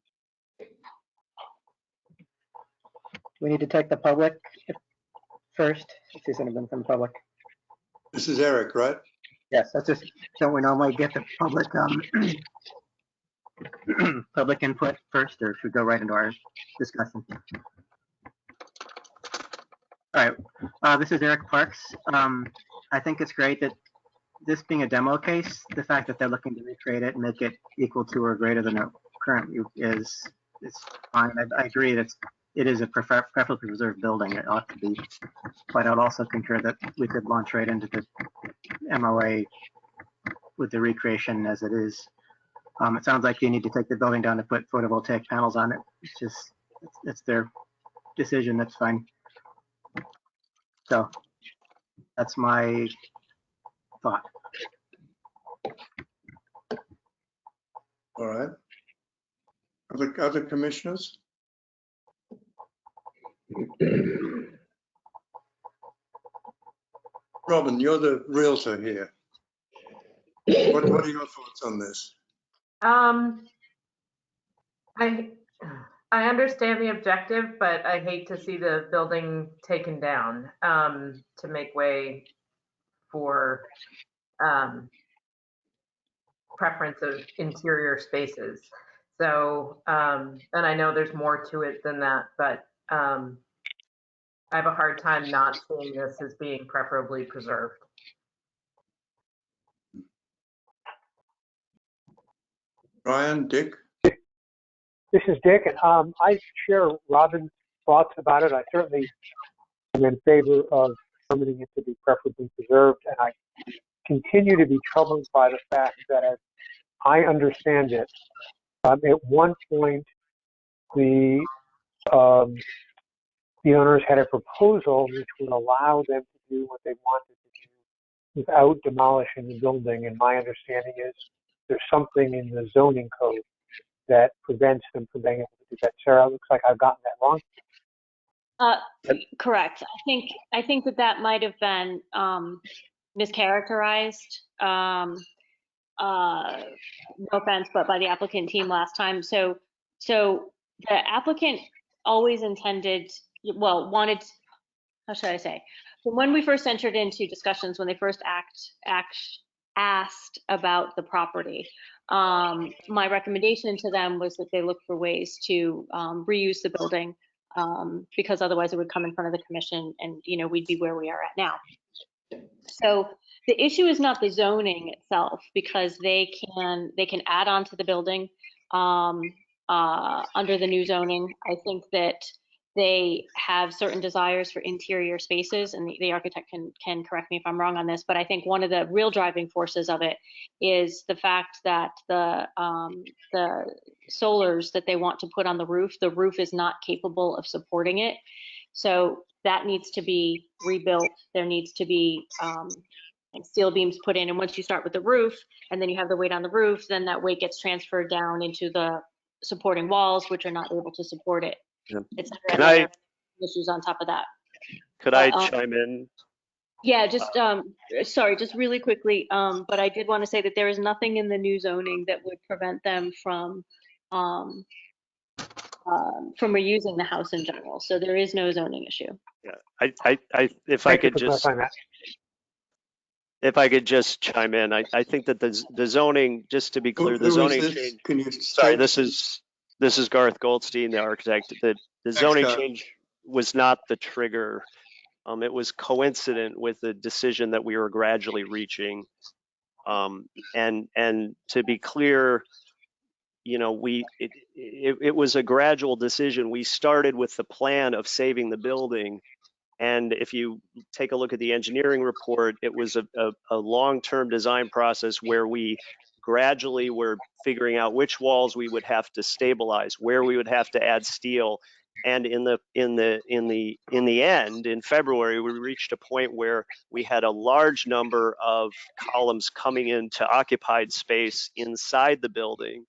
We need to take the public first, if there's anyone from the public. This is Eric, right? Yes, that's just, don't we normally get the public public input first, or should we go right into our discussion? All right, this is Eric Parks. I think it's great that this being a demo case, the fact that they're looking to recreate it and make it equal to or greater than it currently is fine. I agree that it is a preferably preserved building. It ought to be, but I'd also concur that we could launch right into the MOA with the recreation as it is. It sounds like you need to take the building down to put photovoltaic panels on it. It's just, it's their decision. That's fine. So that's my thought. All right. Other commissioners? Robin, you're the realtor here. What are your thoughts on this? I understand the objective, but I hate to see the building taken down to make way for preference of interior spaces. So, and I know there's more to it than that, but I have a hard time not seeing this as being preferably preserved. Ryan, Dick? This is Dick, and I share Robin's thoughts about it. I certainly am in favor of permitting it to be preferably preserved, and I continue to be troubled by the fact that, as I understand it, At one point, the owners had a proposal which would allow them to do what they wanted to do without demolishing the building. And my understanding is there's something in the zoning code that prevents them from being able to do that. Sarah, it looks like I've gotten that wrong. Correct. I think that might have been mischaracterized. No offense, but by the applicant team last time. So the applicant always intended, well, wanted, how should I say? When we first entered into discussions, when they first asked about the property, my recommendation to them was that they look for ways to reuse the building, because otherwise it would come in front of the commission and, you know, we'd be where we are at now. So the issue is not the zoning itself, because they can add on to the building under the new zoning. I think that they have certain desires for interior spaces, and the architect can correct me if I'm wrong on this, but I think one of the real driving forces of it is the fact that the solars that they want to put on the roof is not capable of supporting it. So that needs to be rebuilt. There needs to be steel beams put in. And once you start with the roof and then you have the weight on the roof, then that weight gets transferred down into the supporting walls, which are not able to support it. Yeah. Can I issues on top of that? Could I chime in? Yeah, just sorry, just really quickly. But I did want to say that there is nothing in the new zoning that would prevent them from reusing the house in general. So there is no zoning issue. Yeah, if I could just chime in, I think that the zoning, just to be clear, the zoning change. Can you sorry, this is Garth Goldstein, the architect. The zoning change was not the trigger. It was coincident with the decision that we were gradually reaching. And to be clear, you know, it was a gradual decision. We started with the plan of saving the building. And if you take a look at the engineering report, it was a long-term design process where we gradually were figuring out which walls we would have to stabilize, where we would have to add steel. And in the end, in February, we reached a point where we had a large number of columns coming into occupied space inside the building.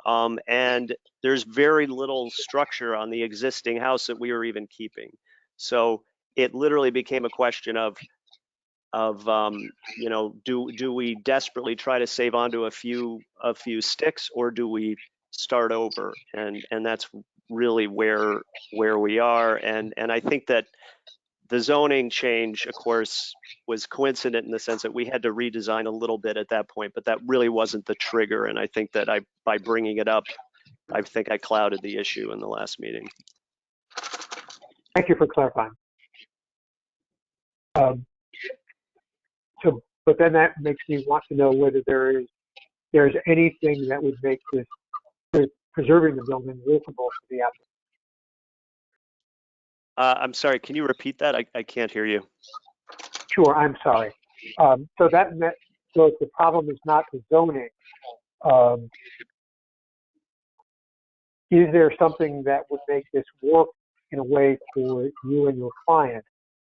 And there's very little structure on the existing house that we were even keeping. So it literally became a question of you know, do we desperately try to save onto a few sticks, or do we start over? And that's really where we are. And I think that the zoning change, of course, was coincident in the sense that we had to redesign a little bit at that point, but that really wasn't the trigger. And I think that by bringing it up, I think I clouded the issue in the last meeting. Thank you for clarifying. But then that makes me want to know whether there's anything that would make this preserving the building workable for the applicant. I'm sorry, can you repeat that? I can't hear you. Sure, I'm sorry. So if the problem is not the zoning, is there something that would make this work in a way for you and your client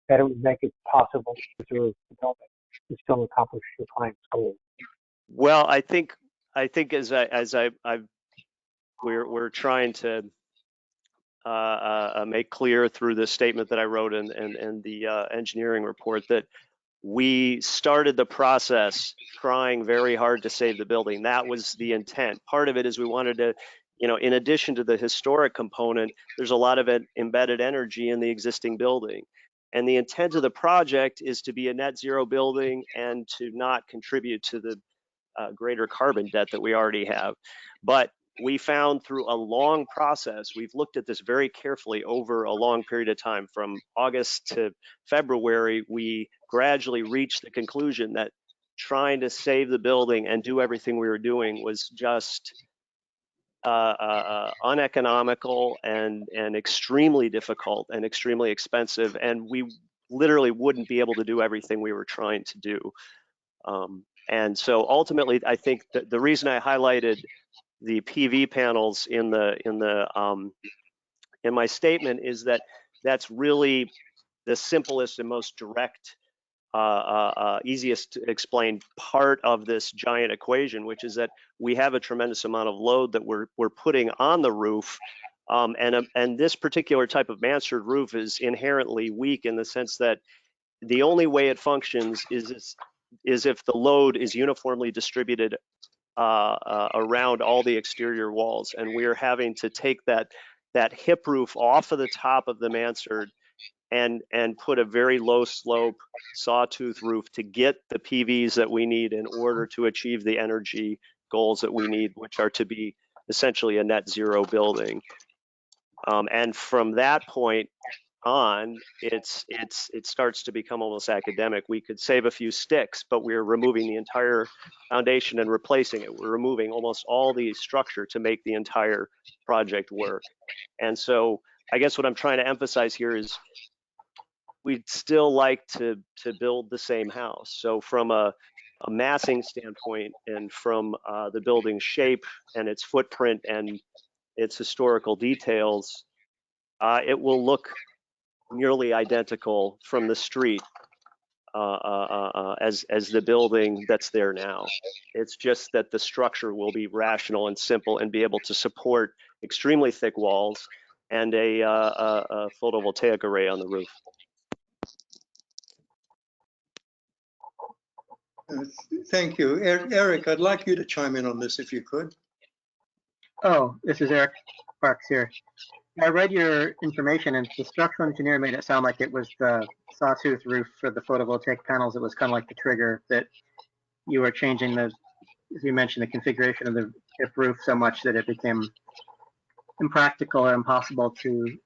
that it would make it possible to preserve the building to still accomplish your client's goals? Well, I think we're trying to make clear through the statement that I wrote and the engineering report that we started the process trying very hard to save the building. That was the intent. Part of it is we wanted to, you know, in addition to the historic component, there's a lot of embedded energy in the existing building. And the intent of the project is to be a net zero building and to not contribute to the greater carbon debt that we already have. But we found through a long process, we've looked at this very carefully over a long period of time. From August to February, we gradually reached the conclusion that trying to save the building and do everything we were doing was just uneconomical and extremely difficult and extremely expensive. And we literally wouldn't be able to do everything we were trying to do. And so ultimately, I think that the reason I highlighted PV panels in my statement is that that's really the simplest and most direct, easiest to explain part of this giant equation, which is that we have a tremendous amount of load that we're putting on the roof. And this particular type of mansard roof is inherently weak in the sense that the only way it functions is if the load is uniformly distributed around all the exterior walls, and we are having to take that hip roof off of the top of the mansard and put a very low slope sawtooth roof to get the PVs that we need in order to achieve the energy goals that we need, which are to be essentially a net zero building. And from that point on, it starts to become almost academic. We could save a few sticks, but we're removing the entire foundation and replacing it. We're removing almost all the structure to make the entire project work. And so I guess what I'm trying to emphasize here is we'd still like to build the same house. So from a massing standpoint and from the building shape and its footprint and its historical details, it will look nearly identical from the street as the building that's there now. It's just that the structure will be rational and simple and be able to support extremely thick walls and a photovoltaic array on the roof. Thank you. Eric, I'd like you to chime in on this if you could. Oh, this is Eric Parks here. I read your information, and the structural engineer made it sound like it was the sawtooth roof for the photovoltaic panels. It was kind of like the trigger that you were changing the, as you mentioned, the configuration of the hip roof so much that it became impractical or impossible to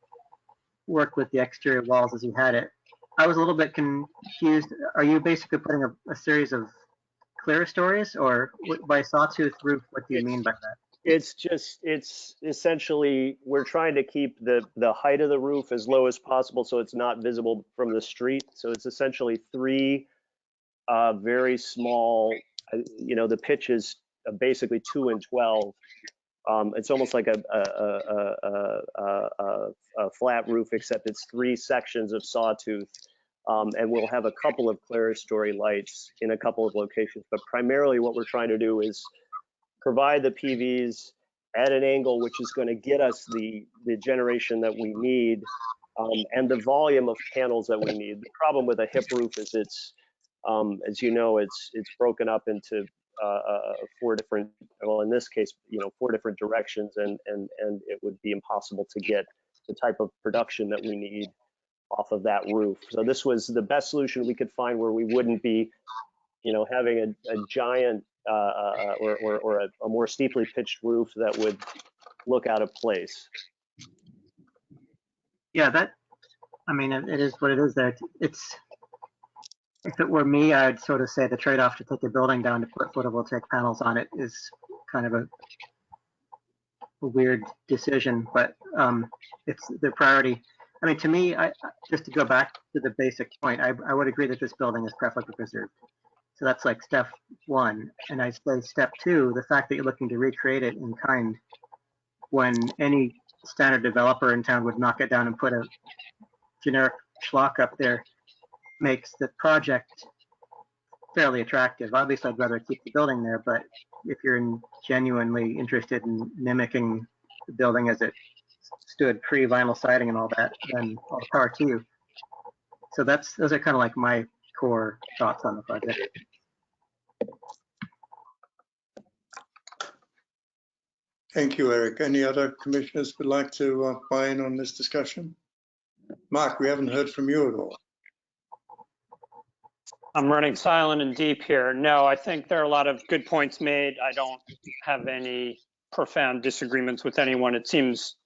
work with the exterior walls as you had it. I was a little bit confused. Are you basically putting a series of clerestories, or by sawtooth roof, what do you mean by that? It's essentially, we're trying to keep the height of the roof as low as possible so it's not visible from the street. So it's essentially three very small, the pitch is basically 2 and 12. It's almost like a flat roof, except it's 3 sections of sawtooth. And we'll have a couple of clerestory lights in a couple of locations. But primarily what we're trying to do is provide the PVs at an angle which is going to get us the generation that we need and the volume of panels that we need. The problem with a hip roof is it's, as you know, it's broken up into 4 different, well, in this case, 4 different directions, and it would be impossible to get the type of production that we need off of that roof. So this was the best solution we could find where we wouldn't be, having a giant or a more steeply pitched roof that would look out of place. Yeah, it is what it is there. If it were me, I'd sort of say the trade-off to take a building down to put photovoltaic panels on it is kind of a weird decision, but it's the priority. I mean, to me, just to go back to the basic point, I would agree that this building is preferably preserved. So that's like step 1. And I say step 2, the fact that you're looking to recreate it in kind when any standard developer in town would knock it down and put a generic schlock up there makes the project fairly attractive. Obviously, I'd rather keep the building there, but if you're genuinely interested in mimicking the building as it stood pre-vinyl siding and all that, then all the power to you. So those are kind of like my core thoughts on the project. Thank you, Eric. Any other commissioners would like to buy in on this discussion? Mark, we haven't heard from you at all. I'm running silent and deep here. No, I think there are a lot of good points made. I don't have any profound disagreements with anyone. It seems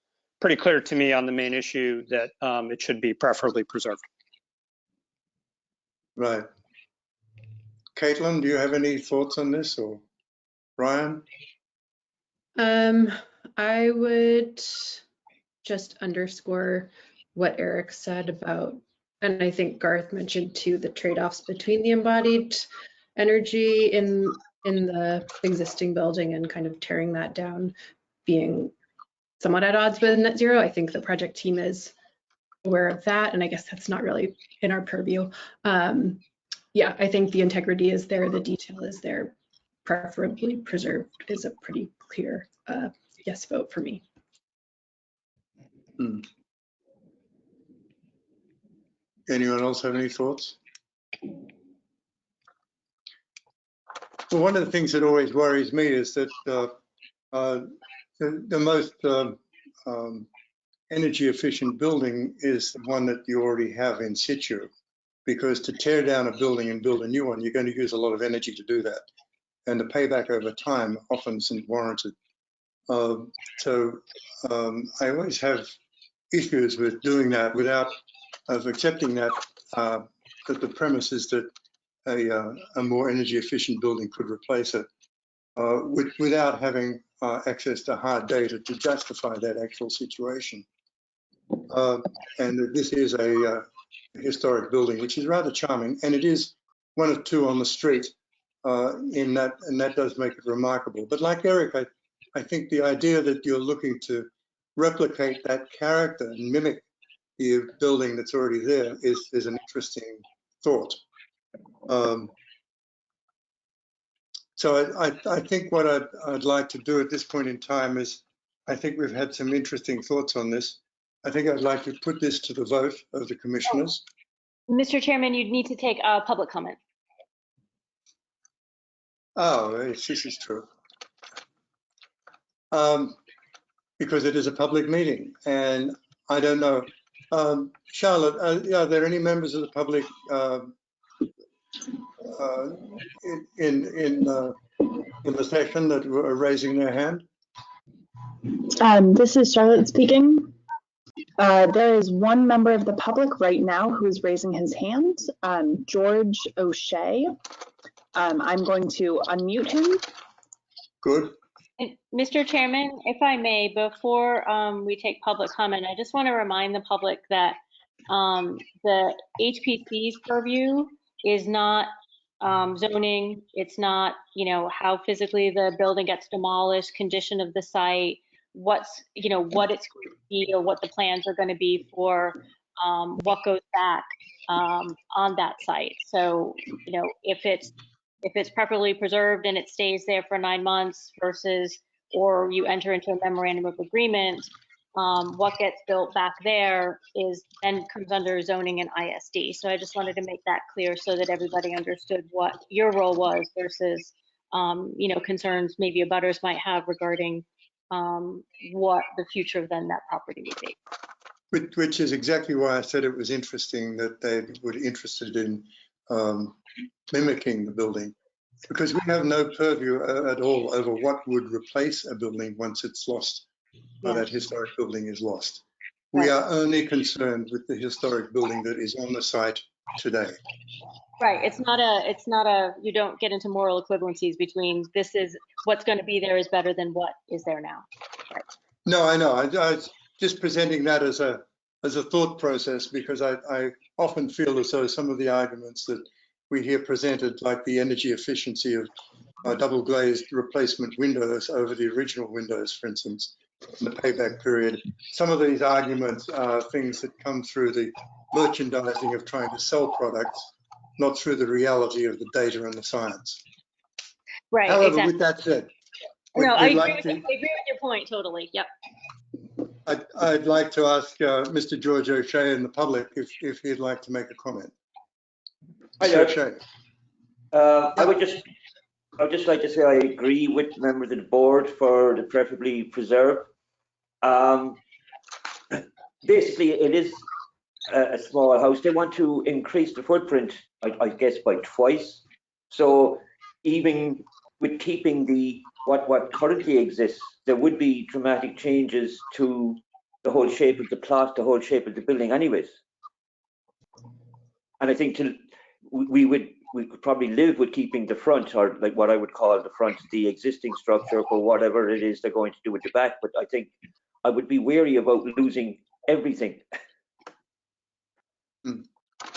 pretty clear to me on the main issue that it should be preferably preserved. Right. Caitlin, do you have any thoughts on this, or Ryan? I would just underscore what Eric said about, and I think Garth mentioned too, the trade-offs between the embodied energy in in the existing building and kind of tearing that down being somewhat at odds with net zero. I think the project team is aware of that, and I guess that's not really in our purview. Yeah, I think the integrity is there, the detail is there, preferably preserved is a pretty clear yes vote for me. Anyone else have any thoughts? Well, one of the things that always worries me is that the most energy efficient building is the one that you already have in situ, because to tear down a building and build a new one, you're going to use a lot of energy to do that. And the payback over time often isn't warranted. So I always have issues with doing that without accepting that that the premise is that a more energy efficient building could replace it without having access to hard data to justify that actual situation. And this is a historic building, which is rather charming, and it is one of two on the street and that does make it remarkable. But like Eric, I think the idea that you're looking to replicate that character and mimic the building that's already there is an interesting thought. So I think what I'd like to do at this point in time is, I think we've had some interesting thoughts on this. I think I'd like to put this to the vote of the commissioners. Mr. Chairman, you'd need to take public comment. Oh, yes, this is true. Because it is a public meeting, and I don't know. Charlotte, are there any members of the public in the session that were raising their hand? This is Charlotte speaking. There is one member of the public right now who is raising his hand, George O'Shea. I'm going to unmute him. Good. Mr. Chairman, if I may, before we take public comment, I just want to remind the public that the HPC's purview is not zoning. It's not, how physically the building gets demolished, condition of the site, what it's going to be, or what the plans are going to be for what goes back on that site. So, if it's properly preserved and it stays there for 9 months versus, or you enter into a memorandum of agreement, what gets built back there then comes under zoning and ISD. So I just wanted to make that clear so that everybody understood what your role was versus, concerns maybe abutters might have regarding what the future of then that property would be. Which is exactly why I said it was interesting that they were interested in mimicking the building, because we have no purview at all over what would replace a building once it's lost, or that historic building is lost. We are only concerned with the historic building that is on the site today. Right. It's not a, you don't get into moral equivalencies between this is what's going to be there is better than what is there now. Right. No, I know. I was just presenting that as a thought process, because I often feel as though some of the arguments that we hear presented, like the energy efficiency of double glazed replacement windows over the original windows, for instance, in the payback period. Some of these arguments are things that come through the merchandising of trying to sell products, not through the reality of the data and the science. Right. However, exactly. with that said, no, I agree with your point totally. Yep. I'd like to ask Mr. George O'Shea in the public if he'd like to make a comment. Hi there. I would just like to say I agree with members of the board for the preferably preserve. Basically, it is a small house. They want to increase the footprint, I guess, by twice. So even with keeping the what currently exists, there would be dramatic changes to the whole shape of the plot, the whole shape of the building, anyways. And I think we could probably live with keeping the front, or like what I would call the front, the existing structure for whatever it is they're going to do with the back. But I think I would be wary about losing everything.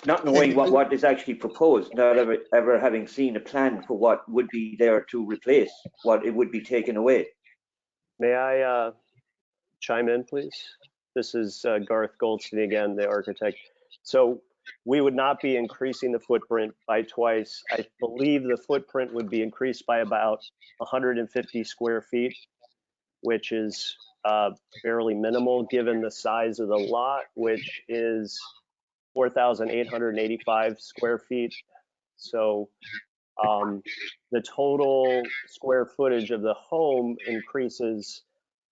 not knowing what is actually proposed, not ever having seen a plan for what would be there to replace what it would be taken away. May I chime in, please? This is Garth Goldstein again, the architect. So we would not be increasing the footprint by twice. I believe the footprint would be increased by about 150 square feet, which is fairly minimal given the size of the lot, which is 4,885 square feet. So the total square footage of the home increases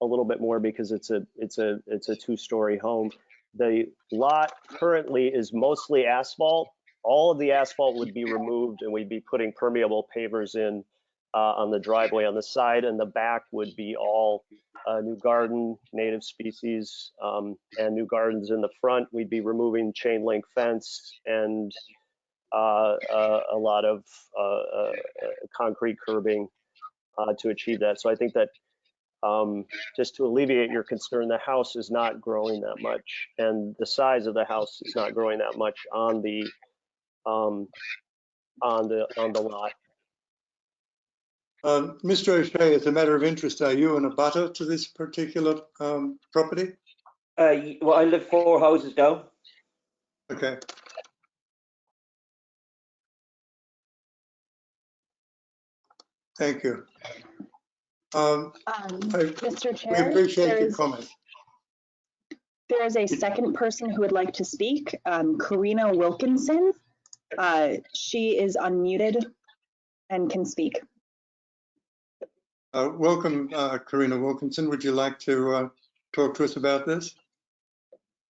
a little bit more because it's a two-story home. The lot currently is mostly asphalt. All of the asphalt would be removed, and we'd be putting permeable pavers in on the driveway on the side, and the back would be all new garden, native species, and new gardens in the front. We'd be removing chain link fence and a lot of concrete curbing to achieve that. So I think that just to alleviate your concern, the house is not growing that much, and the size of the house is not growing that much on the lot. Mr. O'Shea, as a matter of interest, are you an abutter to this particular property? Well, I live 4 houses down. Okay. Thank you. Mr. Chair, we appreciate your comment. There is a second person who would like to speak, Karina Wilkinson. She is unmuted and can speak. Welcome, Karina Wilkinson. Would you like to talk to us about this?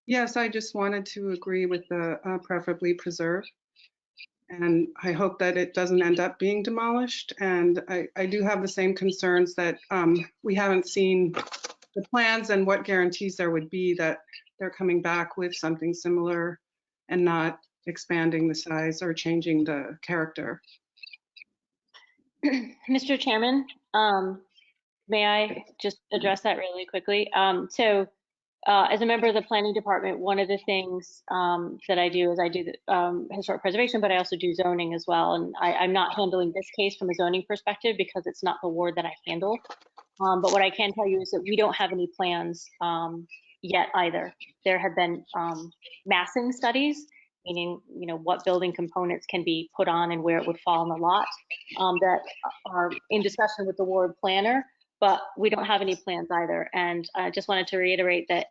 Yes, I just wanted to agree with the preferably preserve. And I hope that it doesn't end up being demolished. And I do have the same concerns that we haven't seen the plans and what guarantees there would be that they're coming back with something similar and not expanding the size or changing the character. Mr. Chairman, may I just address that really quickly? As a member of the planning department, one of the things that I do is I do the historic preservation, but I also do zoning as well. And I'm not handling this case from a zoning perspective because it's not the ward that I handle. But what I can tell you is that we don't have any plans yet either. There have been massing studies, meaning what building components can be put on and where it would fall in the lot, that are in discussion with the ward planner. But we don't have any plans either. And I just wanted to reiterate that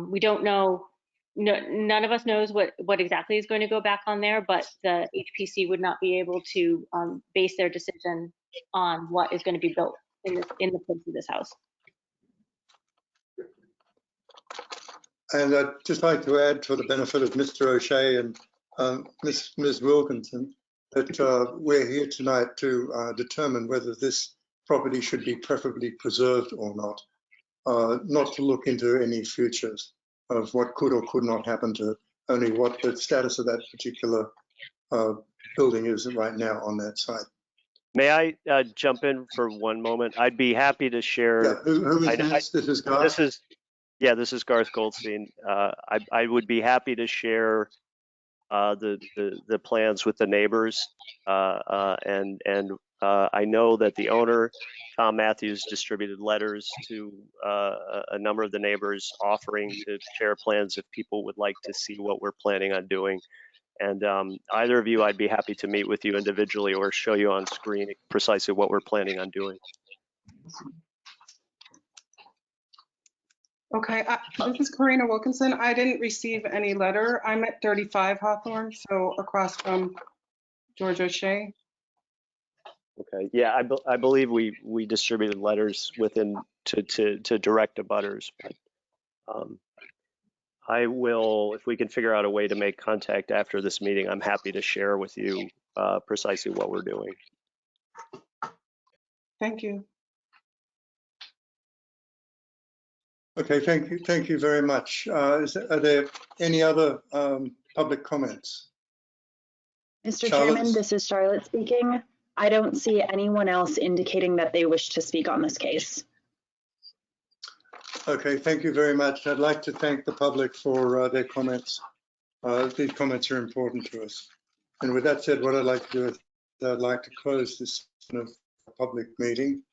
we don't know, none of us knows what exactly is going to go back on there, but the HPC would not be able to base their decision on what is going to be built in the place of this house. And I'd just like to add, for the benefit of Mr. O'Shea and Ms. Wilkinson, that we're here tonight to determine whether this property should be preferably preserved or not to look into any futures of what could or could not happen to only what the status of that particular building is right now on that site. May I jump in for one moment? I'd be happy to share. Yeah, who is this? This is Garth? This is Garth Goldstein. I would be happy to share the plans with the neighbors, and I know that the owner, Tom Matthews, distributed letters to a number of the neighbors offering to share plans if people would like to see what we're planning on doing. And either of you, I'd be happy to meet with you individually or show you on screen precisely what we're planning on doing. Okay, this is Karina Wilkinson. I didn't receive any letter. I'm at 35 Hawthorne, so across from George O'Shea. Okay, yeah, I believe we distributed letters within to direct abutters, but I will, if we can figure out a way to make contact after this meeting, I'm happy to share with you precisely what we're doing. Thank you. Okay, thank you very much. Are there any other public comments? Mr. Chairman, this is Charlotte speaking. I don't see anyone else indicating that they wish to speak on this case. Okay, thank you very much. I'd like to thank the public for their comments. These comments are important to us. And with that said, what I'd like to do is I'd like to close this public meeting,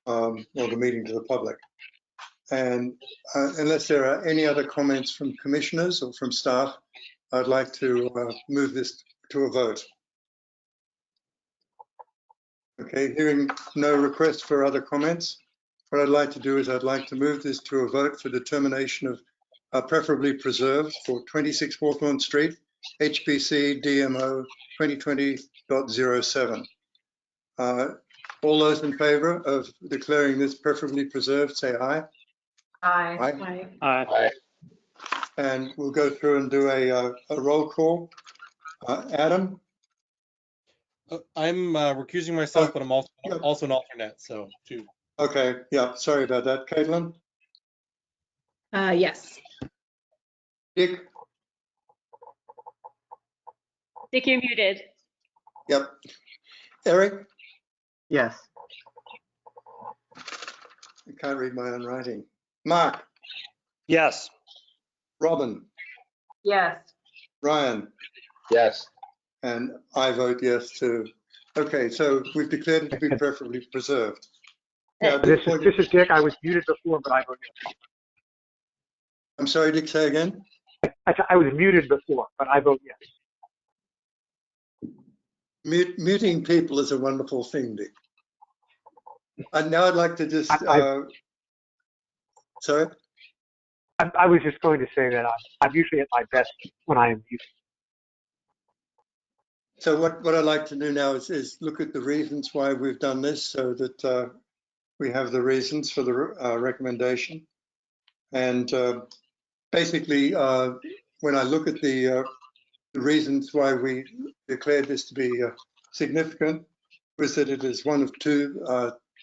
or the meeting to the public. And unless there are any other comments from commissioners or from staff, I'd like to move this to a vote. Okay, hearing no request for other comments, what I'd like to do is I'd like to move this to a vote for determination of preferably preserved for 26 Hawthorne Street, HPC DMO 2020.07. All those in favor of declaring this preferably preserved, say aye. Aye. Aye. Aye. Aye. And we'll go through and do a roll call. Adam? I'm recusing myself, but I'm also an alternate, so two. Okay, yeah, sorry about that. Caitlin? Yes. Dick? Dick, you're muted. Yep. Eric? Yes. I can't read my own writing. Mark? Yes. Robin? Yes. Ryan? Yes. And I vote yes too. Okay, so we've declared it to be preferably preserved. Now, This is Dick. I was muted before, but I vote yes. I'm sorry, Dick, say again? I was muted before, but I vote yes. Muting people is a wonderful thing, Dick. And now I'd like to just, sorry? I was just going to say that I'm usually at my best when I am muted. So what I'd like to do now is look at the reasons why we've done this so that we have the reasons for the recommendation. And basically, when I look at the reasons why we declared this to be significant, was that it is one of two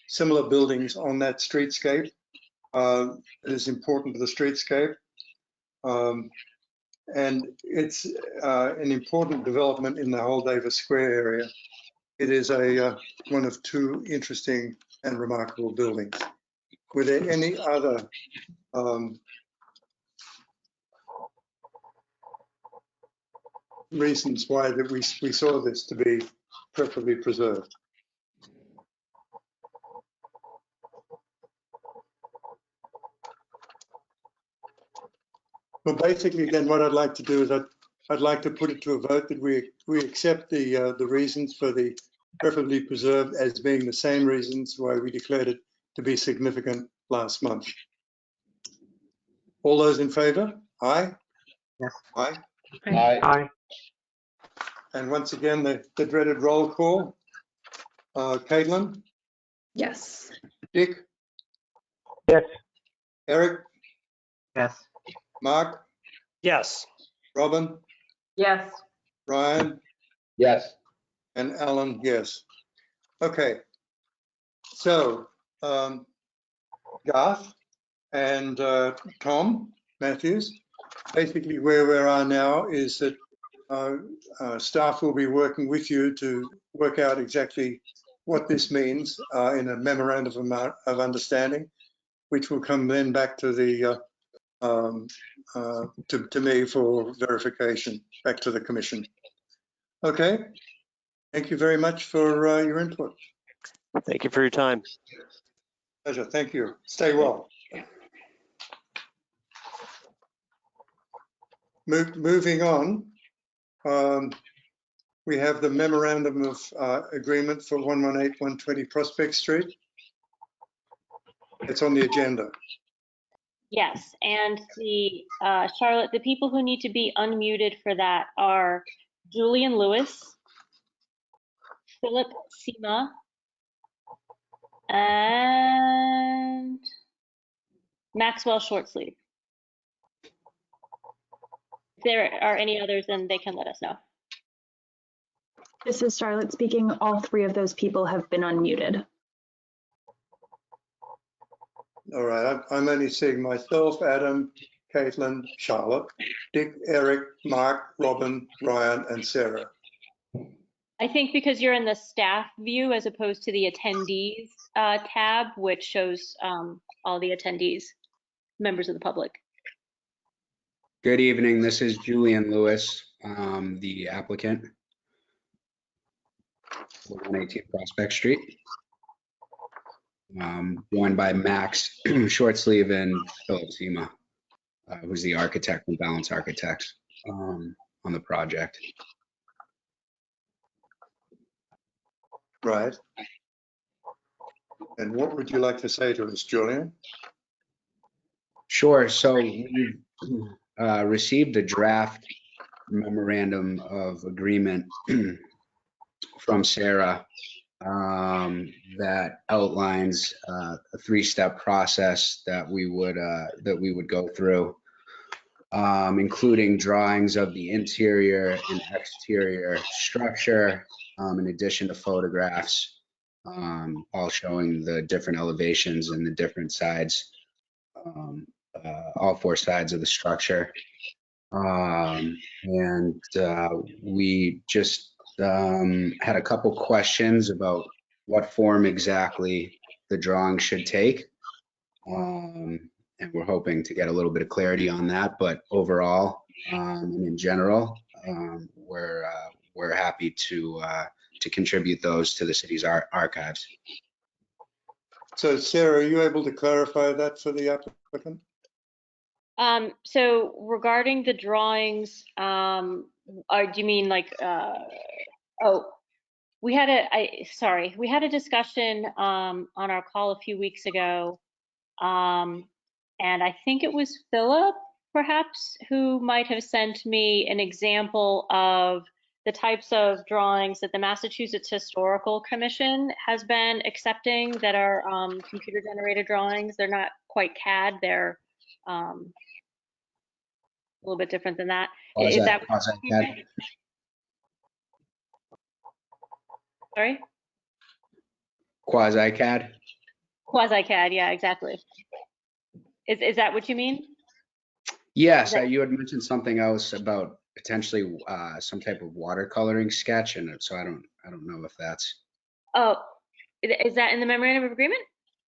similar buildings on that streetscape. It is important to the streetscape. And it's an important development in the whole Davis Square area. It is one of two interesting and remarkable buildings. Were there any other reasons why that we saw this to be preferably preserved? Well, basically, then what I'd like to do is I'd like to put it to a vote that we accept the reasons for the preferably preserved as being the same reasons why we declared it to be significant last month. All those in favour? Aye? Yes. Aye? Aye. Aye. And once again, the dreaded roll call. Caitlin? Yes. Dick? Yes. Eric? Yes. Mark? Yes. Robin? Yes. Ryan? Yes. And Alan, yes. Okay. So, Garth and Tom Matthews, basically where we are now is that staff will be working with you to work out exactly what this means in a memorandum of understanding, which will come then back to the to me for verification, back to the commission. Okay. Thank you very much for your input. Thank you for your time. Pleasure. Thank you. Stay well. Moving on, we have the memorandum of agreement for 118-120 Prospect Street. It's on the agenda. Yes, and the Charlotte, the people who need to be unmuted for that are Julian Lewis, Philip Sema, and Maxwell Shortsleeve. If there are any others, then they can let us know. This is Charlotte speaking. All three of those people have been unmuted. All right, I'm only seeing myself, Adam, Caitlin, Charlotte, Dick, Eric, Mark, Robin, Ryan, and Sarah. I think because you're in the staff view as opposed to the attendees tab, which shows all the attendees, members of the public. Good evening. This is Julian Lewis, the applicant. 118 Prospect Street. Joined by Max Shortsleeve and Philip Zima, who's the architect from Balance Architects on the project. Right. And what would you like to say to us, Julian? Sure. So we received a draft memorandum of agreement from Sarah that outlines a three-step process that we would go through, including drawings of the interior and exterior structure, in addition to photographs, all showing the different elevations and the different sides, all four sides of the structure. We just had a couple questions about what form exactly the drawing should take. And we're hoping to get a little bit of clarity on that, but overall, and in general, we're happy to contribute those to the city's archives. So Sarah, are you able to clarify that for the applicant? So regarding the drawings, do you mean like, oh, we had a discussion on our call a few weeks ago. And I think it was Philip, perhaps, who might have sent me an example of the types of drawings that the Massachusetts Historical Commission has been accepting that are computer generated drawings. They're not quite CAD, they're a little bit different than that. Is that what you're saying? Sorry? Quasi-CAD? Quasi-CAD, yeah, exactly. Is that what you mean? Yes, you had mentioned something else about potentially some type of watercoloring sketch, and so I don't know if that's. Oh, is that in the memorandum of agreement?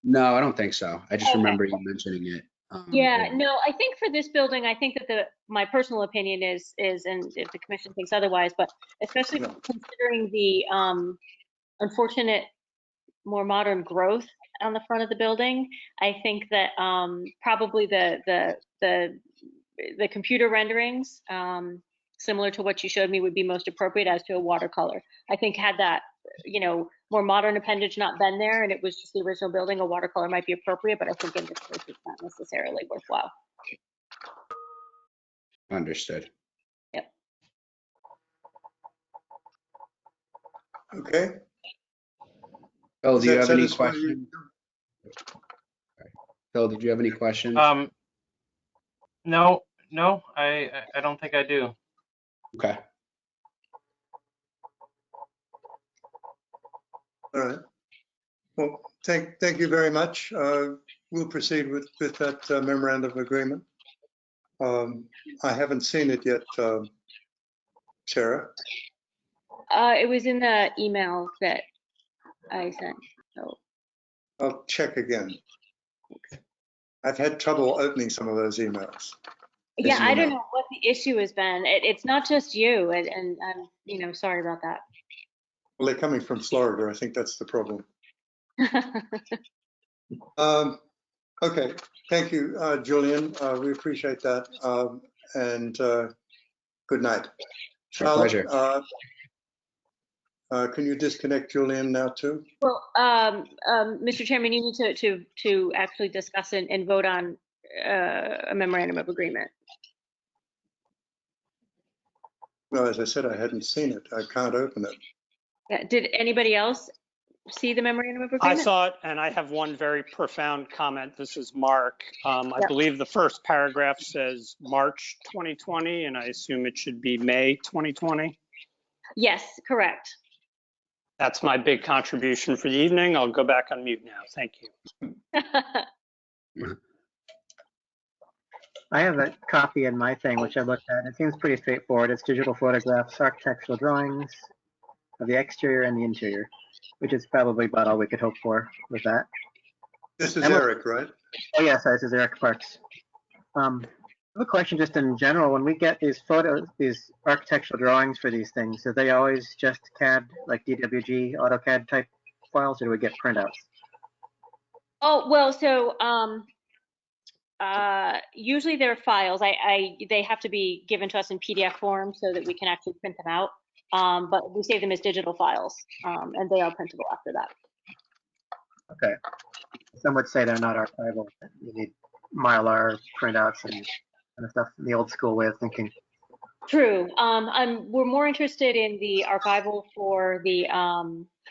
No, I don't think so. I just Okay. remember you mentioning it. Yeah, no, I think for this building, I think that my personal opinion is, and if the commission thinks otherwise, but especially considering the unfortunate, more modern growth on the front of the building, I think that probably the computer renderings, similar to what you showed me, would be most appropriate as to a watercolor. I think had that, more modern appendage not been there and it was just the original building, a watercolor might be appropriate, but I think in this case it's not necessarily worthwhile. Understood. Yep. Okay. Phil, Does do you that have any satisfy you? questions? Phil, did you have any questions? No, I don't think I do. Okay. All right. Well, thank you very much. We'll proceed with that memorandum of agreement. I haven't seen it yet, Sarah. It was in the email that I sent. So I'll check again. I've had trouble opening some of those emails. yeah, I don't know what the issue has been. It's not just you, and I'm sorry about that. Well, they're coming from Florida. I think that's the problem. Okay, thank you, Julian. We appreciate that. And good night. Charlotte, pleasure. Can you disconnect Julian now too? Well, Mr. Chairman, you need to actually discuss and vote on a memorandum of agreement. Well, as I said, I hadn't seen it. I can't open it. Yeah, did anybody else see the memorandum of agreement? I saw it, and I have one very profound comment. This is Mark. I believe the first paragraph says March 2020, and I assume it should be May 2020. Yes, correct. That's my big contribution for the evening. I'll go back on mute now. Thank you. I have a copy in my thing, which I looked at. It seems pretty straightforward. It's digital photographs, architectural drawings of the exterior and the interior, which is probably about all we could hope for with that. This is Eric, right? Oh, yes, this is Eric Parks. I have a question just in general. When we get these photos, these architectural drawings for these things, are they always just CAD, like DWG, AutoCAD type files, or do we get printouts? Oh, well, so usually they're files. They have to be given to us in PDF form so that we can actually print them out. But we save them as digital files, and they are printable after that. Okay. Some would say they're not archival. You need Mylar printouts and kind of stuff, the old school way of thinking. True. We're more interested in the archival for the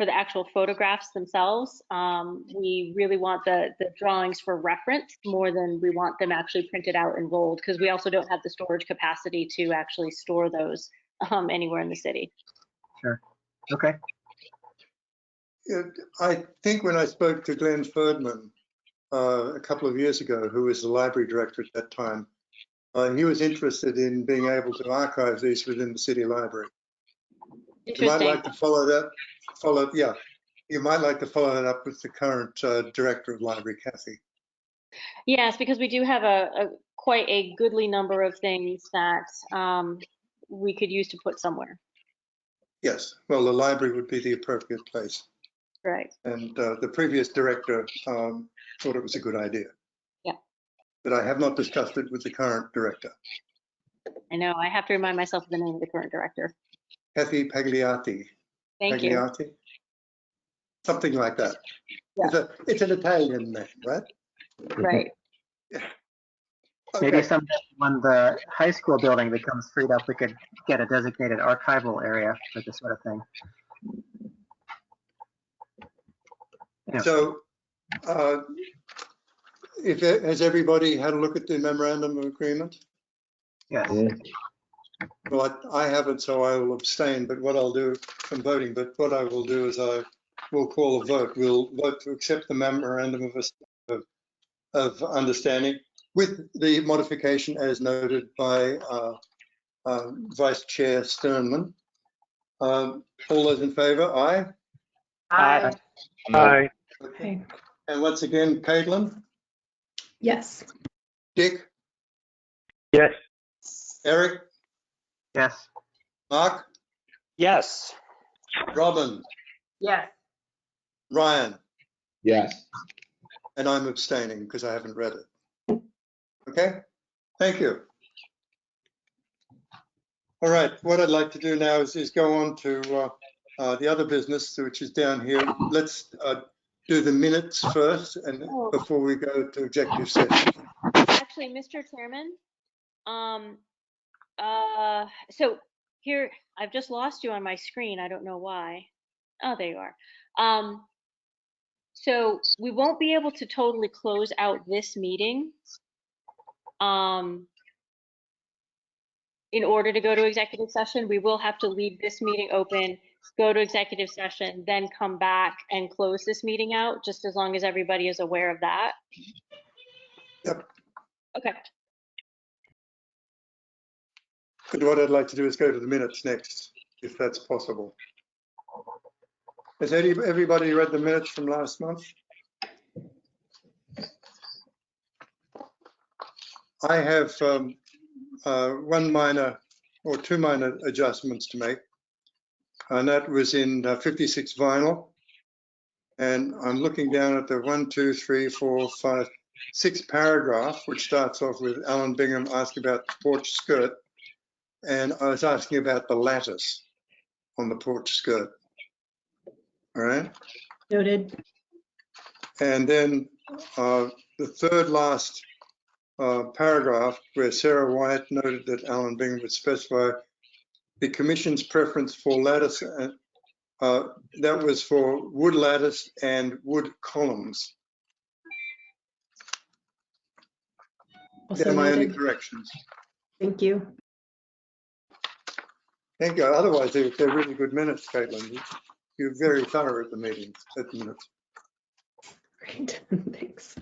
actual photographs themselves. We really want the drawings for reference more than we want them actually printed out and rolled, because we also don't have the storage capacity to actually store those anywhere in the city. Sure. Okay. I think when I spoke to Glenn Ferdman a couple of years ago, who was the library director at that time, he was interested in being able to archive these within the city library. You might like to follow that. You might like to follow that up with the current director of library, Kathy. Yes, because we do have quite a goodly number of things that we could use to put somewhere. Yes, well, the library would be the appropriate place. Right. And the previous director thought it was a good idea. Yeah. But I have not discussed it with the current director. I know, I have to remind myself of the name of the current director. Kathy Pagliatti. Thank you. Pagliatti? Something like that. Yeah. It's an Italian name, right? Right. Yeah. Maybe Okay. someday when the high school building becomes freed up, we could get a designated archival area for this sort of thing. Yeah. So, has everybody had a look at the memorandum of agreement? Yes. Well, I haven't, so I will abstain. But what I'll do from voting, but what I will do is I will call a vote. We'll vote to accept the memorandum of understanding with the modification as noted by Vice Chair Sternman. All those in favour, aye? Aye. Aye. Okay. And once again, Caitlin, Yes. Dick, Yes. Eric, Yes. Mark, Yes. Robin, Yes. Ryan, Yes. and I'm abstaining because I haven't read it. Okay, thank you. All right, what I'd like to do now is go on to the other business, which is down here. Let's do the minutes first, and before we go to executive session. Actually, Mr. Chairman, so here, I've just lost you on my screen. I don't know why. Oh, there you are. So we won't be able to totally close out this meeting in order to go to executive session. We will have to leave this meeting open, go to executive session, then come back and close this meeting out, just as long as everybody is aware of that. Yep. Okay. But what I'd like to do is go to the minutes next, if that's possible. Has everybody read the minutes from last month? I have one minor or two minor adjustments to make, and that was in 56 Vinyl. And I'm looking down at the 1, 2, 3, 4, 5, 6 paragraph, which starts off with Alan Bingham asking about the porch skirt. And I was asking about the lattice on the porch skirt. All right. Noted. And then the third last paragraph where Sarah White noted that Alan Bingham would specify the commission's preference for lattice, that was for wood lattice and wood columns. Also Am I any noted. corrections? Thank you. Thank you. Otherwise, they're really good minutes, Caitlin. You're very thorough at the meetings, at the minutes. Great. Thanks.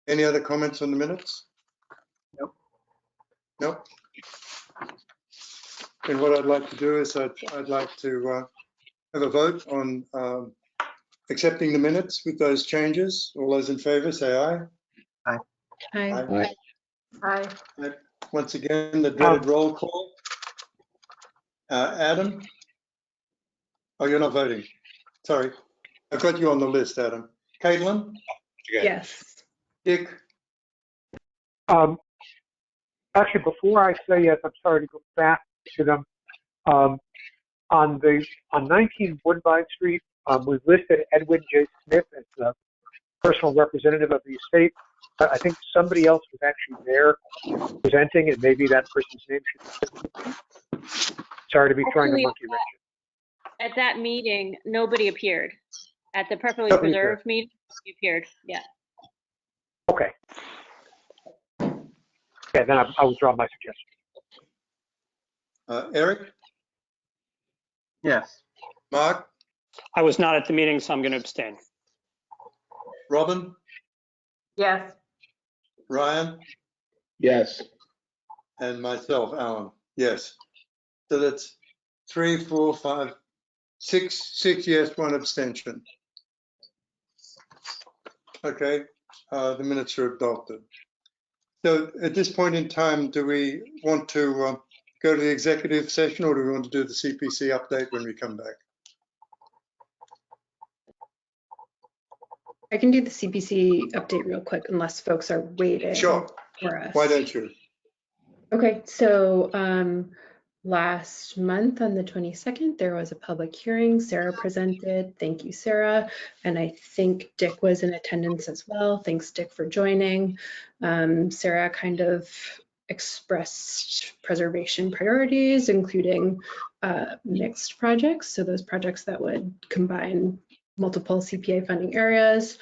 Any other comments on the minutes? Nope. Nope. And what I'd like to do is I'd like to have a vote on accepting the minutes with those changes. All those in favor, say aye. Aye. Aye. Aye. Aye. Once again, the dreaded roll call. Adam? Oh, you're not voting. Sorry. I've got you on the list, Adam. Caitlin? Yes. Dick? Actually, before I say yes, I'm sorry to go back to them. On 19 Woodbine Street, we've listed Edwin J. Smith as the personal representative of the estate. I think somebody else was actually there presenting, and maybe that person's name should. Sorry to be throwing a monkey wrench. At that meeting, nobody appeared. At the Perfectly Nobody Preserved meeting, he appeared. Yeah. Okay. Okay, then I withdraw my suggestion. Eric? Yes. Mark? I was not at the meeting, so I'm going to abstain. Robin? Yes. Ryan? Yes. And myself, Alan. Yes. So that's 3, 4, 5, 6 yes, 1 abstention. Okay, the minutes are adopted. So at this point in time, do we want to go to the executive session, or do we want to do the CPC update when we come back? I can do the CPC update real quick unless folks are waiting Sure. for us. Why don't you? Okay, so last month on the 22nd, there was a public hearing. Sarah presented. Thank you, Sarah. And I think Dick was in attendance as well. Thanks, Dick, for joining. Sarah kind of expressed preservation priorities, including mixed projects. So those projects that would combine multiple CPA funding areas.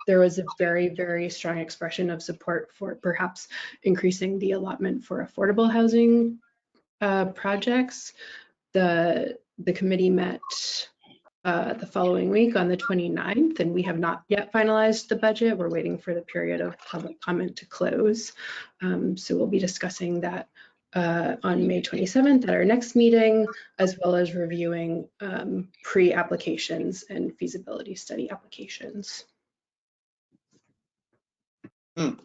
There was a very, very strong expression of support for perhaps increasing the allotment for affordable housing projects. The committee met the following week on the 29th, and we have not yet finalized the budget. We're waiting for the period of public comment to close. So we'll be discussing that on May 27th at our next meeting, as well as reviewing pre-applications and feasibility study applications. And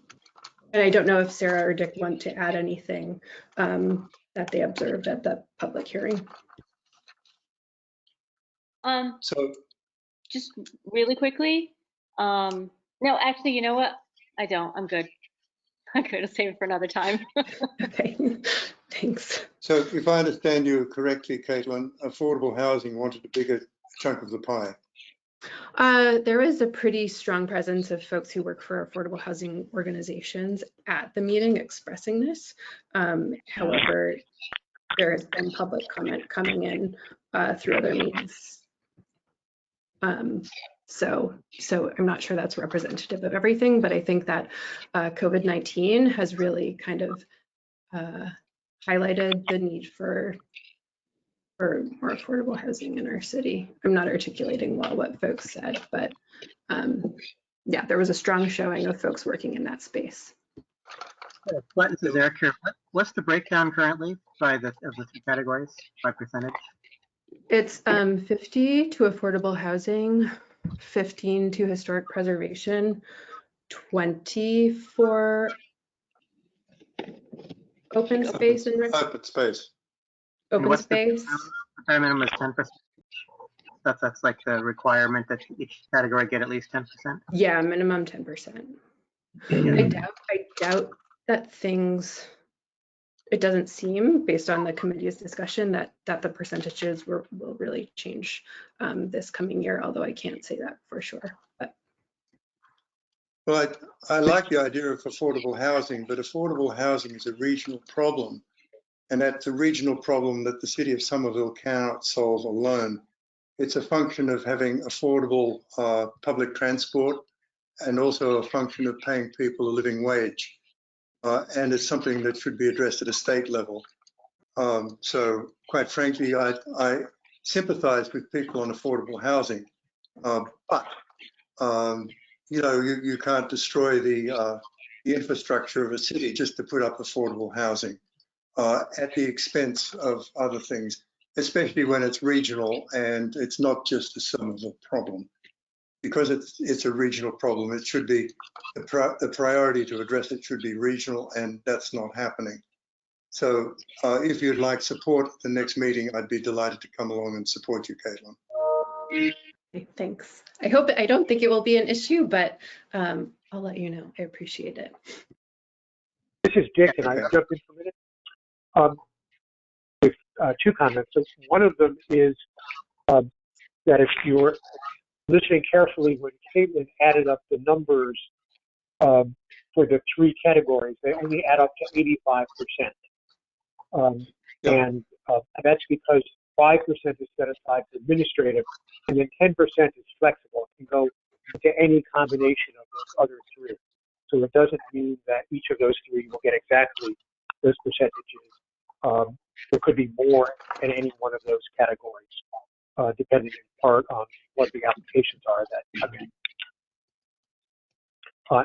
I don't know if Sarah or Dick want to add anything that they observed at the public hearing. So just really quickly. No, actually, you know what? I don't. I'm good. I'm good. I'll save it for another time. Okay, thanks. So if I understand you correctly, Caitlin, affordable housing wanted a bigger chunk of the pie. There is a pretty strong presence of folks who work for affordable housing organizations at the meeting expressing this. However, there has been public comment coming in through other means. So I'm not sure that's representative of everything, but I think that COVID-19 has really kind of highlighted the need for more affordable housing in our city. I'm not articulating well what folks said, but yeah, there was a strong showing of folks working in that space. This is Eric here. What's the breakdown currently by of the 3 categories by percentage? It's 50 to affordable housing, 15 to historic preservation, 20 for open space and open space. Open space. The minimum is 10%. That's like the requirement that each category get at least 10%. Yeah, minimum 10%. I doubt that things. It doesn't seem, based on the committee's discussion, that the percentages will really change this coming year. Although I can't say that for sure. But. Well, I like the idea of affordable housing, but affordable housing is a regional problem. And that's a regional problem that the city of Somerville cannot solve alone. It's a function of having affordable public transport and also a function of paying people a living wage. And it's something that should be addressed at a state level. So quite frankly, I sympathize with people on affordable housing, but you know, you can't destroy the infrastructure of a city just to put up affordable housing at the expense of other things, especially when it's regional and it's not just a Somerville problem. because it's a regional problem, it should be the priority to address it should be regional, and that's not happening. So if you'd like support at the next meeting, I'd be delighted to come along and support you, Caitlin. Okay, thanks. I don't think it will be an issue, but I'll let you know. I appreciate it. This is Dick, and I jump in for a minute. With two comments. So one of them is that if you were listening carefully when Caitlin added up the numbers for the three categories, they only add up to 85%. And that's because 5% is set aside for administrative, and then 10% is flexible. It can go into any combination of those other three. So it doesn't mean that each of those three will get exactly those percentages. There could be more in any one of those categories, depending in part on what the applications are that come in.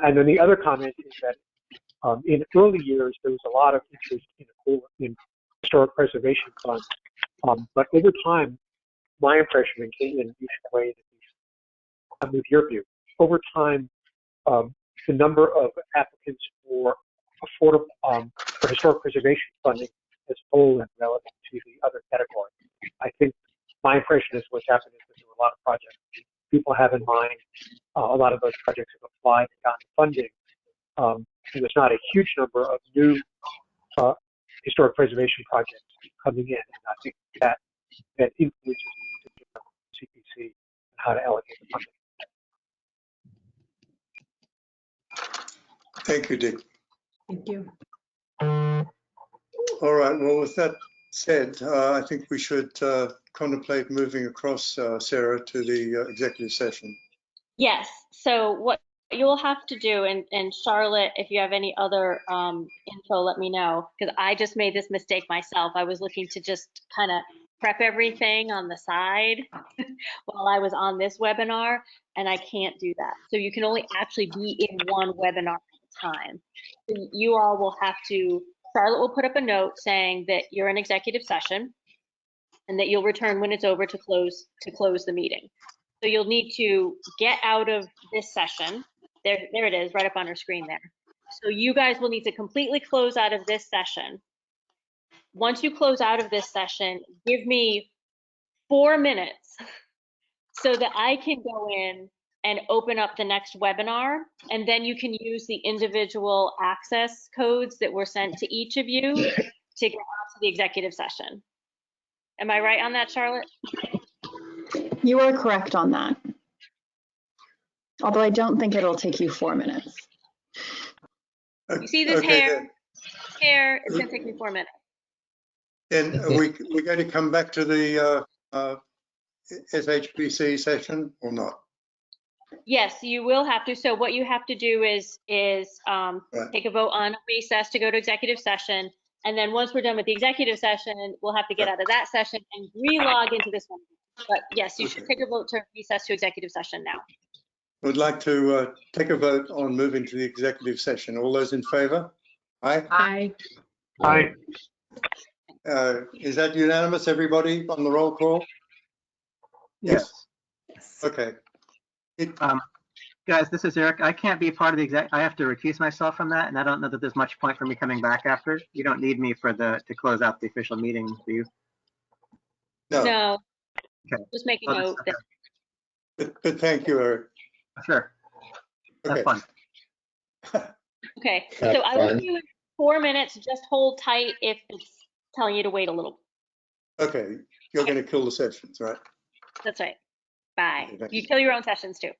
And then the other comment is that in early years, there was a lot of interest in historic preservation funds. But over time, my impression, and Caitlin, you should weigh in with your view, over time, the number of applicants for affordable, for historic preservation funding has fallen relative to the other categories. I think my impression is what's happened is that there were a lot of projects people have in mind. A lot of those projects have applied and gotten funding. And there's not a huge number of new historic preservation projects coming in. And I think that influences CPC and how to allocate the funding. Thank you, Dick. Thank you. All right, well, with that said, I think we should contemplate moving across, Sarah, to the executive session. Yes, so what you'll have to do, and Charlotte, if you have any other info, let me know, because I just made this mistake myself. I was looking to just kind of prep everything on the side while I was on this webinar, and I can't do that. So you can only actually be in one webinar at a time. So you all will have to, Charlotte will put up a note saying that you're in executive session and that you'll return when it's over to close the meeting. So you'll need to get out of this session. There it is, right up on her screen there. So you guys will need to completely close out of this session. Once you close out of this session, give me 4 minutes so that I can go in and open up the next webinar, and then you can use the individual access codes that were sent to each of you to get onto the executive session. Am I right on that, Charlotte? You are correct on that. Although I don't think it'll take you 4 minutes. You see this hair? Hair, it's gonna take me 4 minutes. And we're going to come back to the SHPC session or not? Yes, you will have to. So what you have to do is take a vote on recess to go to executive session. And then once we're done with the executive session, we'll have to get out of that session and re-log into this one. But yes, you should take a vote to recess to executive session now. Would like to take a vote on moving to the executive session. All those in favor? Aye? Aye. Aye. Is that unanimous, everybody, on the roll call? Yes. Okay. Guys, this is Eric. I can't be part of the exec. I have to recuse myself from that, and I don't know that there's much point for me coming back after. You don't need me for to close out the official meeting, do you? No. Okay. Just make a note. But thank you, Eric. Sure. Okay. Have fun. Okay. Have So I will fun. give you 4 minutes. Just hold tight if it's telling you to wait a little. Okay, you're going to kill the sessions, right? That's right. Bye. Okay, thanks. You kill your own sessions too.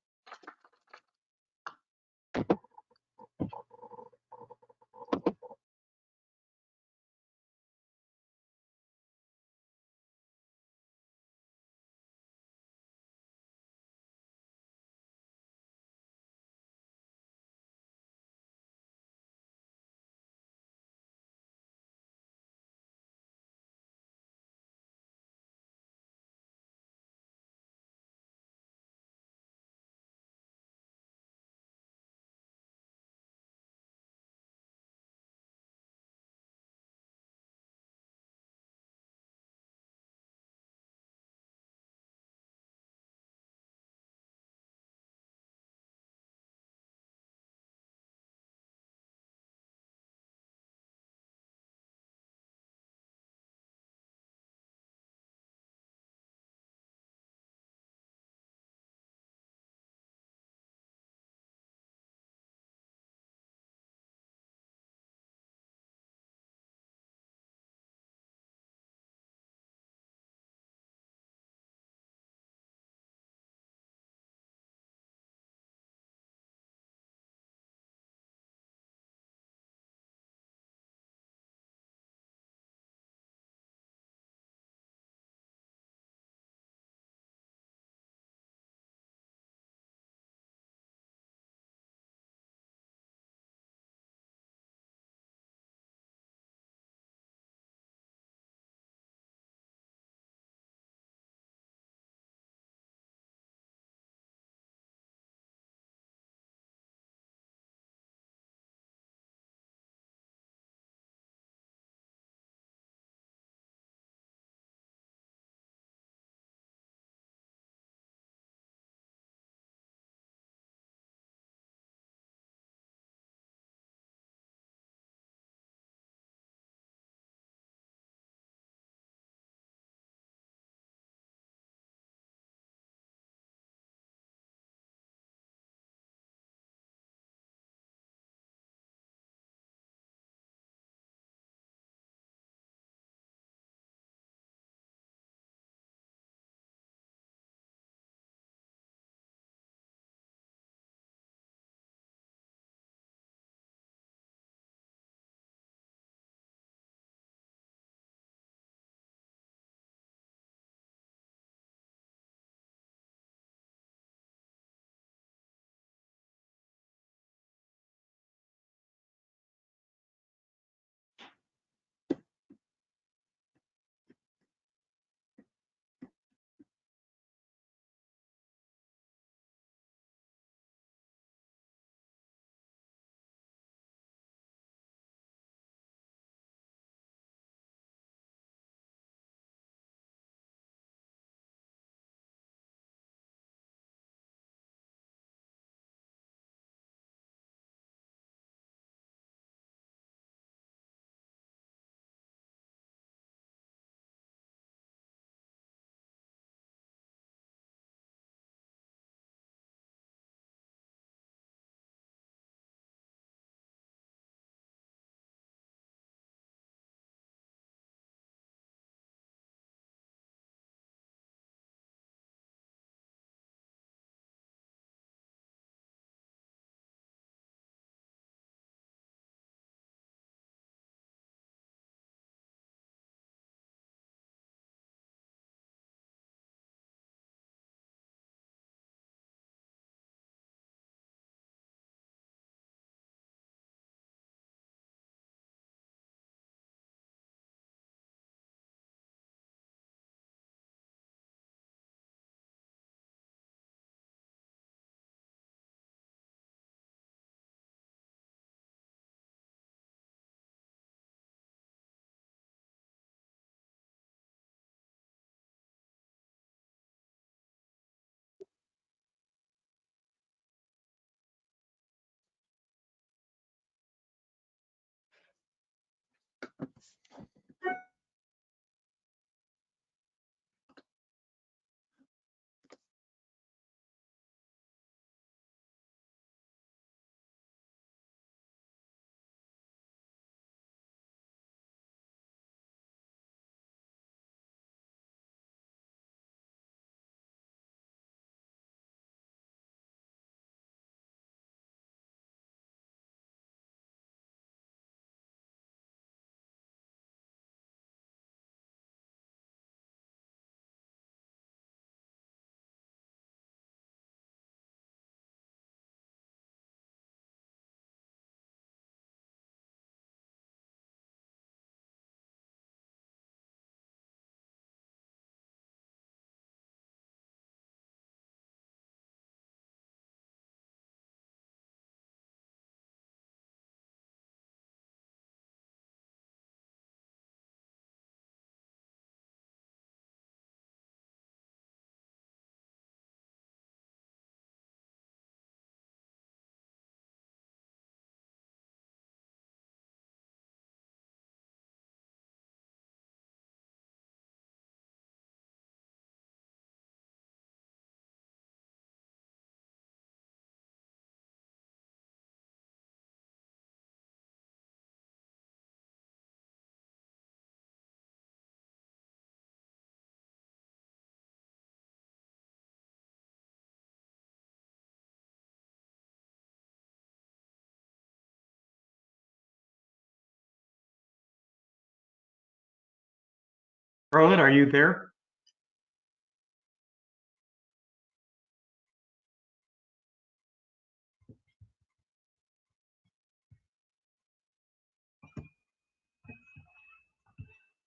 Charlotte, are you there?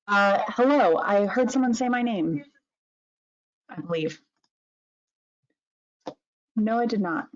Hello, I heard someone say my name, I believe. No, I did not.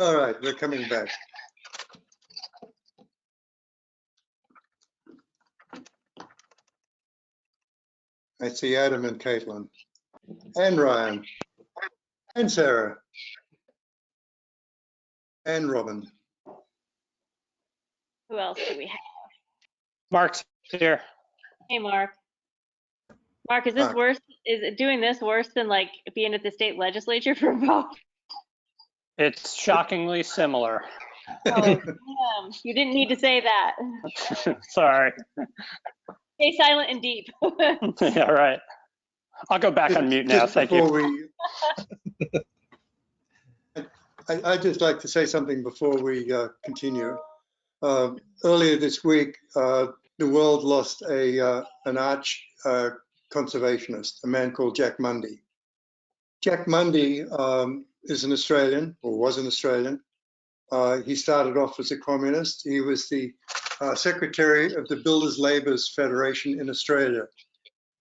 All right, we're coming back. I see Adam and Caitlin, and Ryan, and Sarah, and Robin. Who else do we have? Mark's here. Hey, Mark. Mark, is this Mark. worse? Is it doing this worse than like being at the state legislature for a vote? It's shockingly similar. Oh, damn. You didn't need to say that. Sorry. Stay silent and deep. Yeah, right. I'll go back on mute now. Just Thank before you. I'd just like to say something before we continue. Earlier this week, the world lost an arch conservationist, a man called Jack Mundey. Jack Mundey is an Australian, or was an Australian. He started off as a communist. He was the secretary of the Builders Labourers Federation in Australia.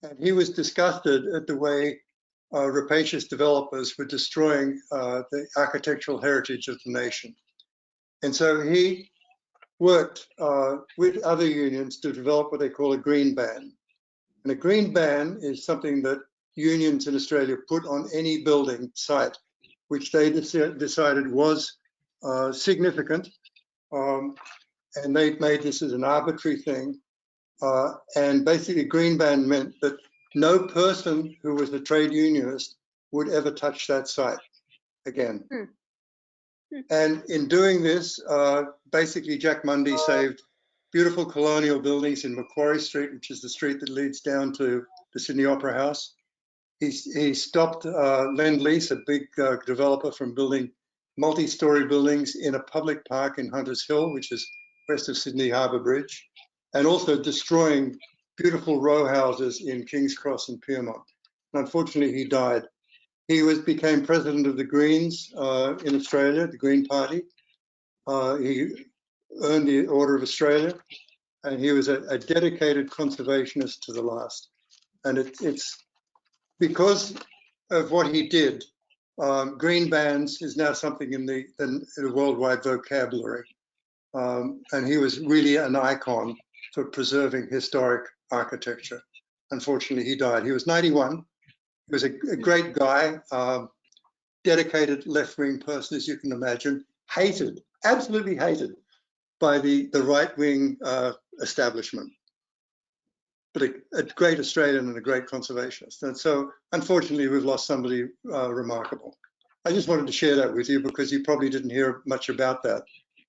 And he was disgusted at the way rapacious developers were destroying the architectural heritage of the nation. And so he worked with other unions to develop what they call a green ban. And a green ban is something that unions in Australia put on any building site, which they decided was significant. And they made this as an arbitrary thing. And basically green ban meant that no person who was a trade unionist would ever touch that site again. And in doing this, basically Jack Mundey saved beautiful colonial buildings in Macquarie Street, which is the street that leads down to the Sydney Opera House. He stopped Lend-Lease, a big developer, from building multi-story buildings in a public park in Hunters Hill, which is west of Sydney Harbour Bridge, and also destroying beautiful row houses in King's Cross and Pyrmont. And unfortunately, he died. He became president of the Greens in Australia, the Green Party. He earned the Order of Australia, and he was a dedicated conservationist to the last. And it's because of what he did, green bans is now something in the worldwide vocabulary. And he was really an icon for preserving historic architecture. Unfortunately, he died. He was 91. He was a great guy, dedicated left-wing person, as you can imagine, hated, absolutely hated by the right-wing establishment, but a great Australian and a great conservationist. And so, unfortunately, we've lost somebody remarkable. I just wanted to share that with you because you probably didn't hear much about that,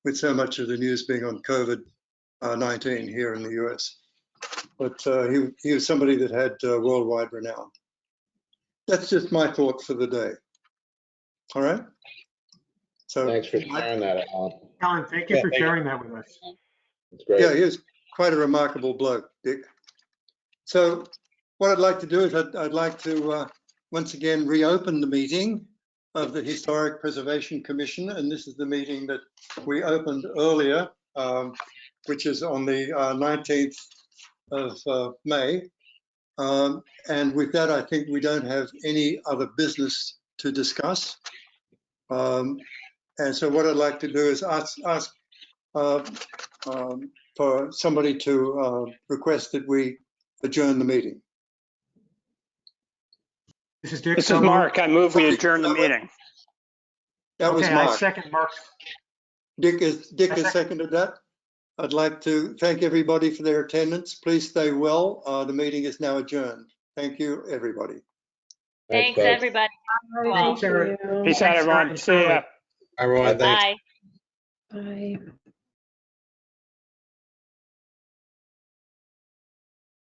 with so much of the news being on COVID-19 here in the US. But he was somebody that had worldwide renown. That's just my thought for the day. All right? So Thanks for sharing that, Alan. Alan, thank you for sharing that with us. It's great. Yeah, he was quite a remarkable bloke, Dick. So what I'd like to do is I'd like to once again reopen the meeting of the Historic Preservation Commission. And this is the meeting that we opened earlier, which is on the 19th of May. And with that, I think we don't have any other business to discuss. And so what I'd like to do is ask for somebody to request that we adjourn the meeting. This is Dick. This is Mark. I move we adjourn the meeting. That was Okay, Mark. I second Mark's. Dick has seconded that. I'd like to thank everybody for their attendance. Please stay well. The meeting is now adjourned. Thank you, everybody. Thanks, folks. everybody. Thank you. Peace out, everyone. See ya. Everyone, thanks. Bye. Bye.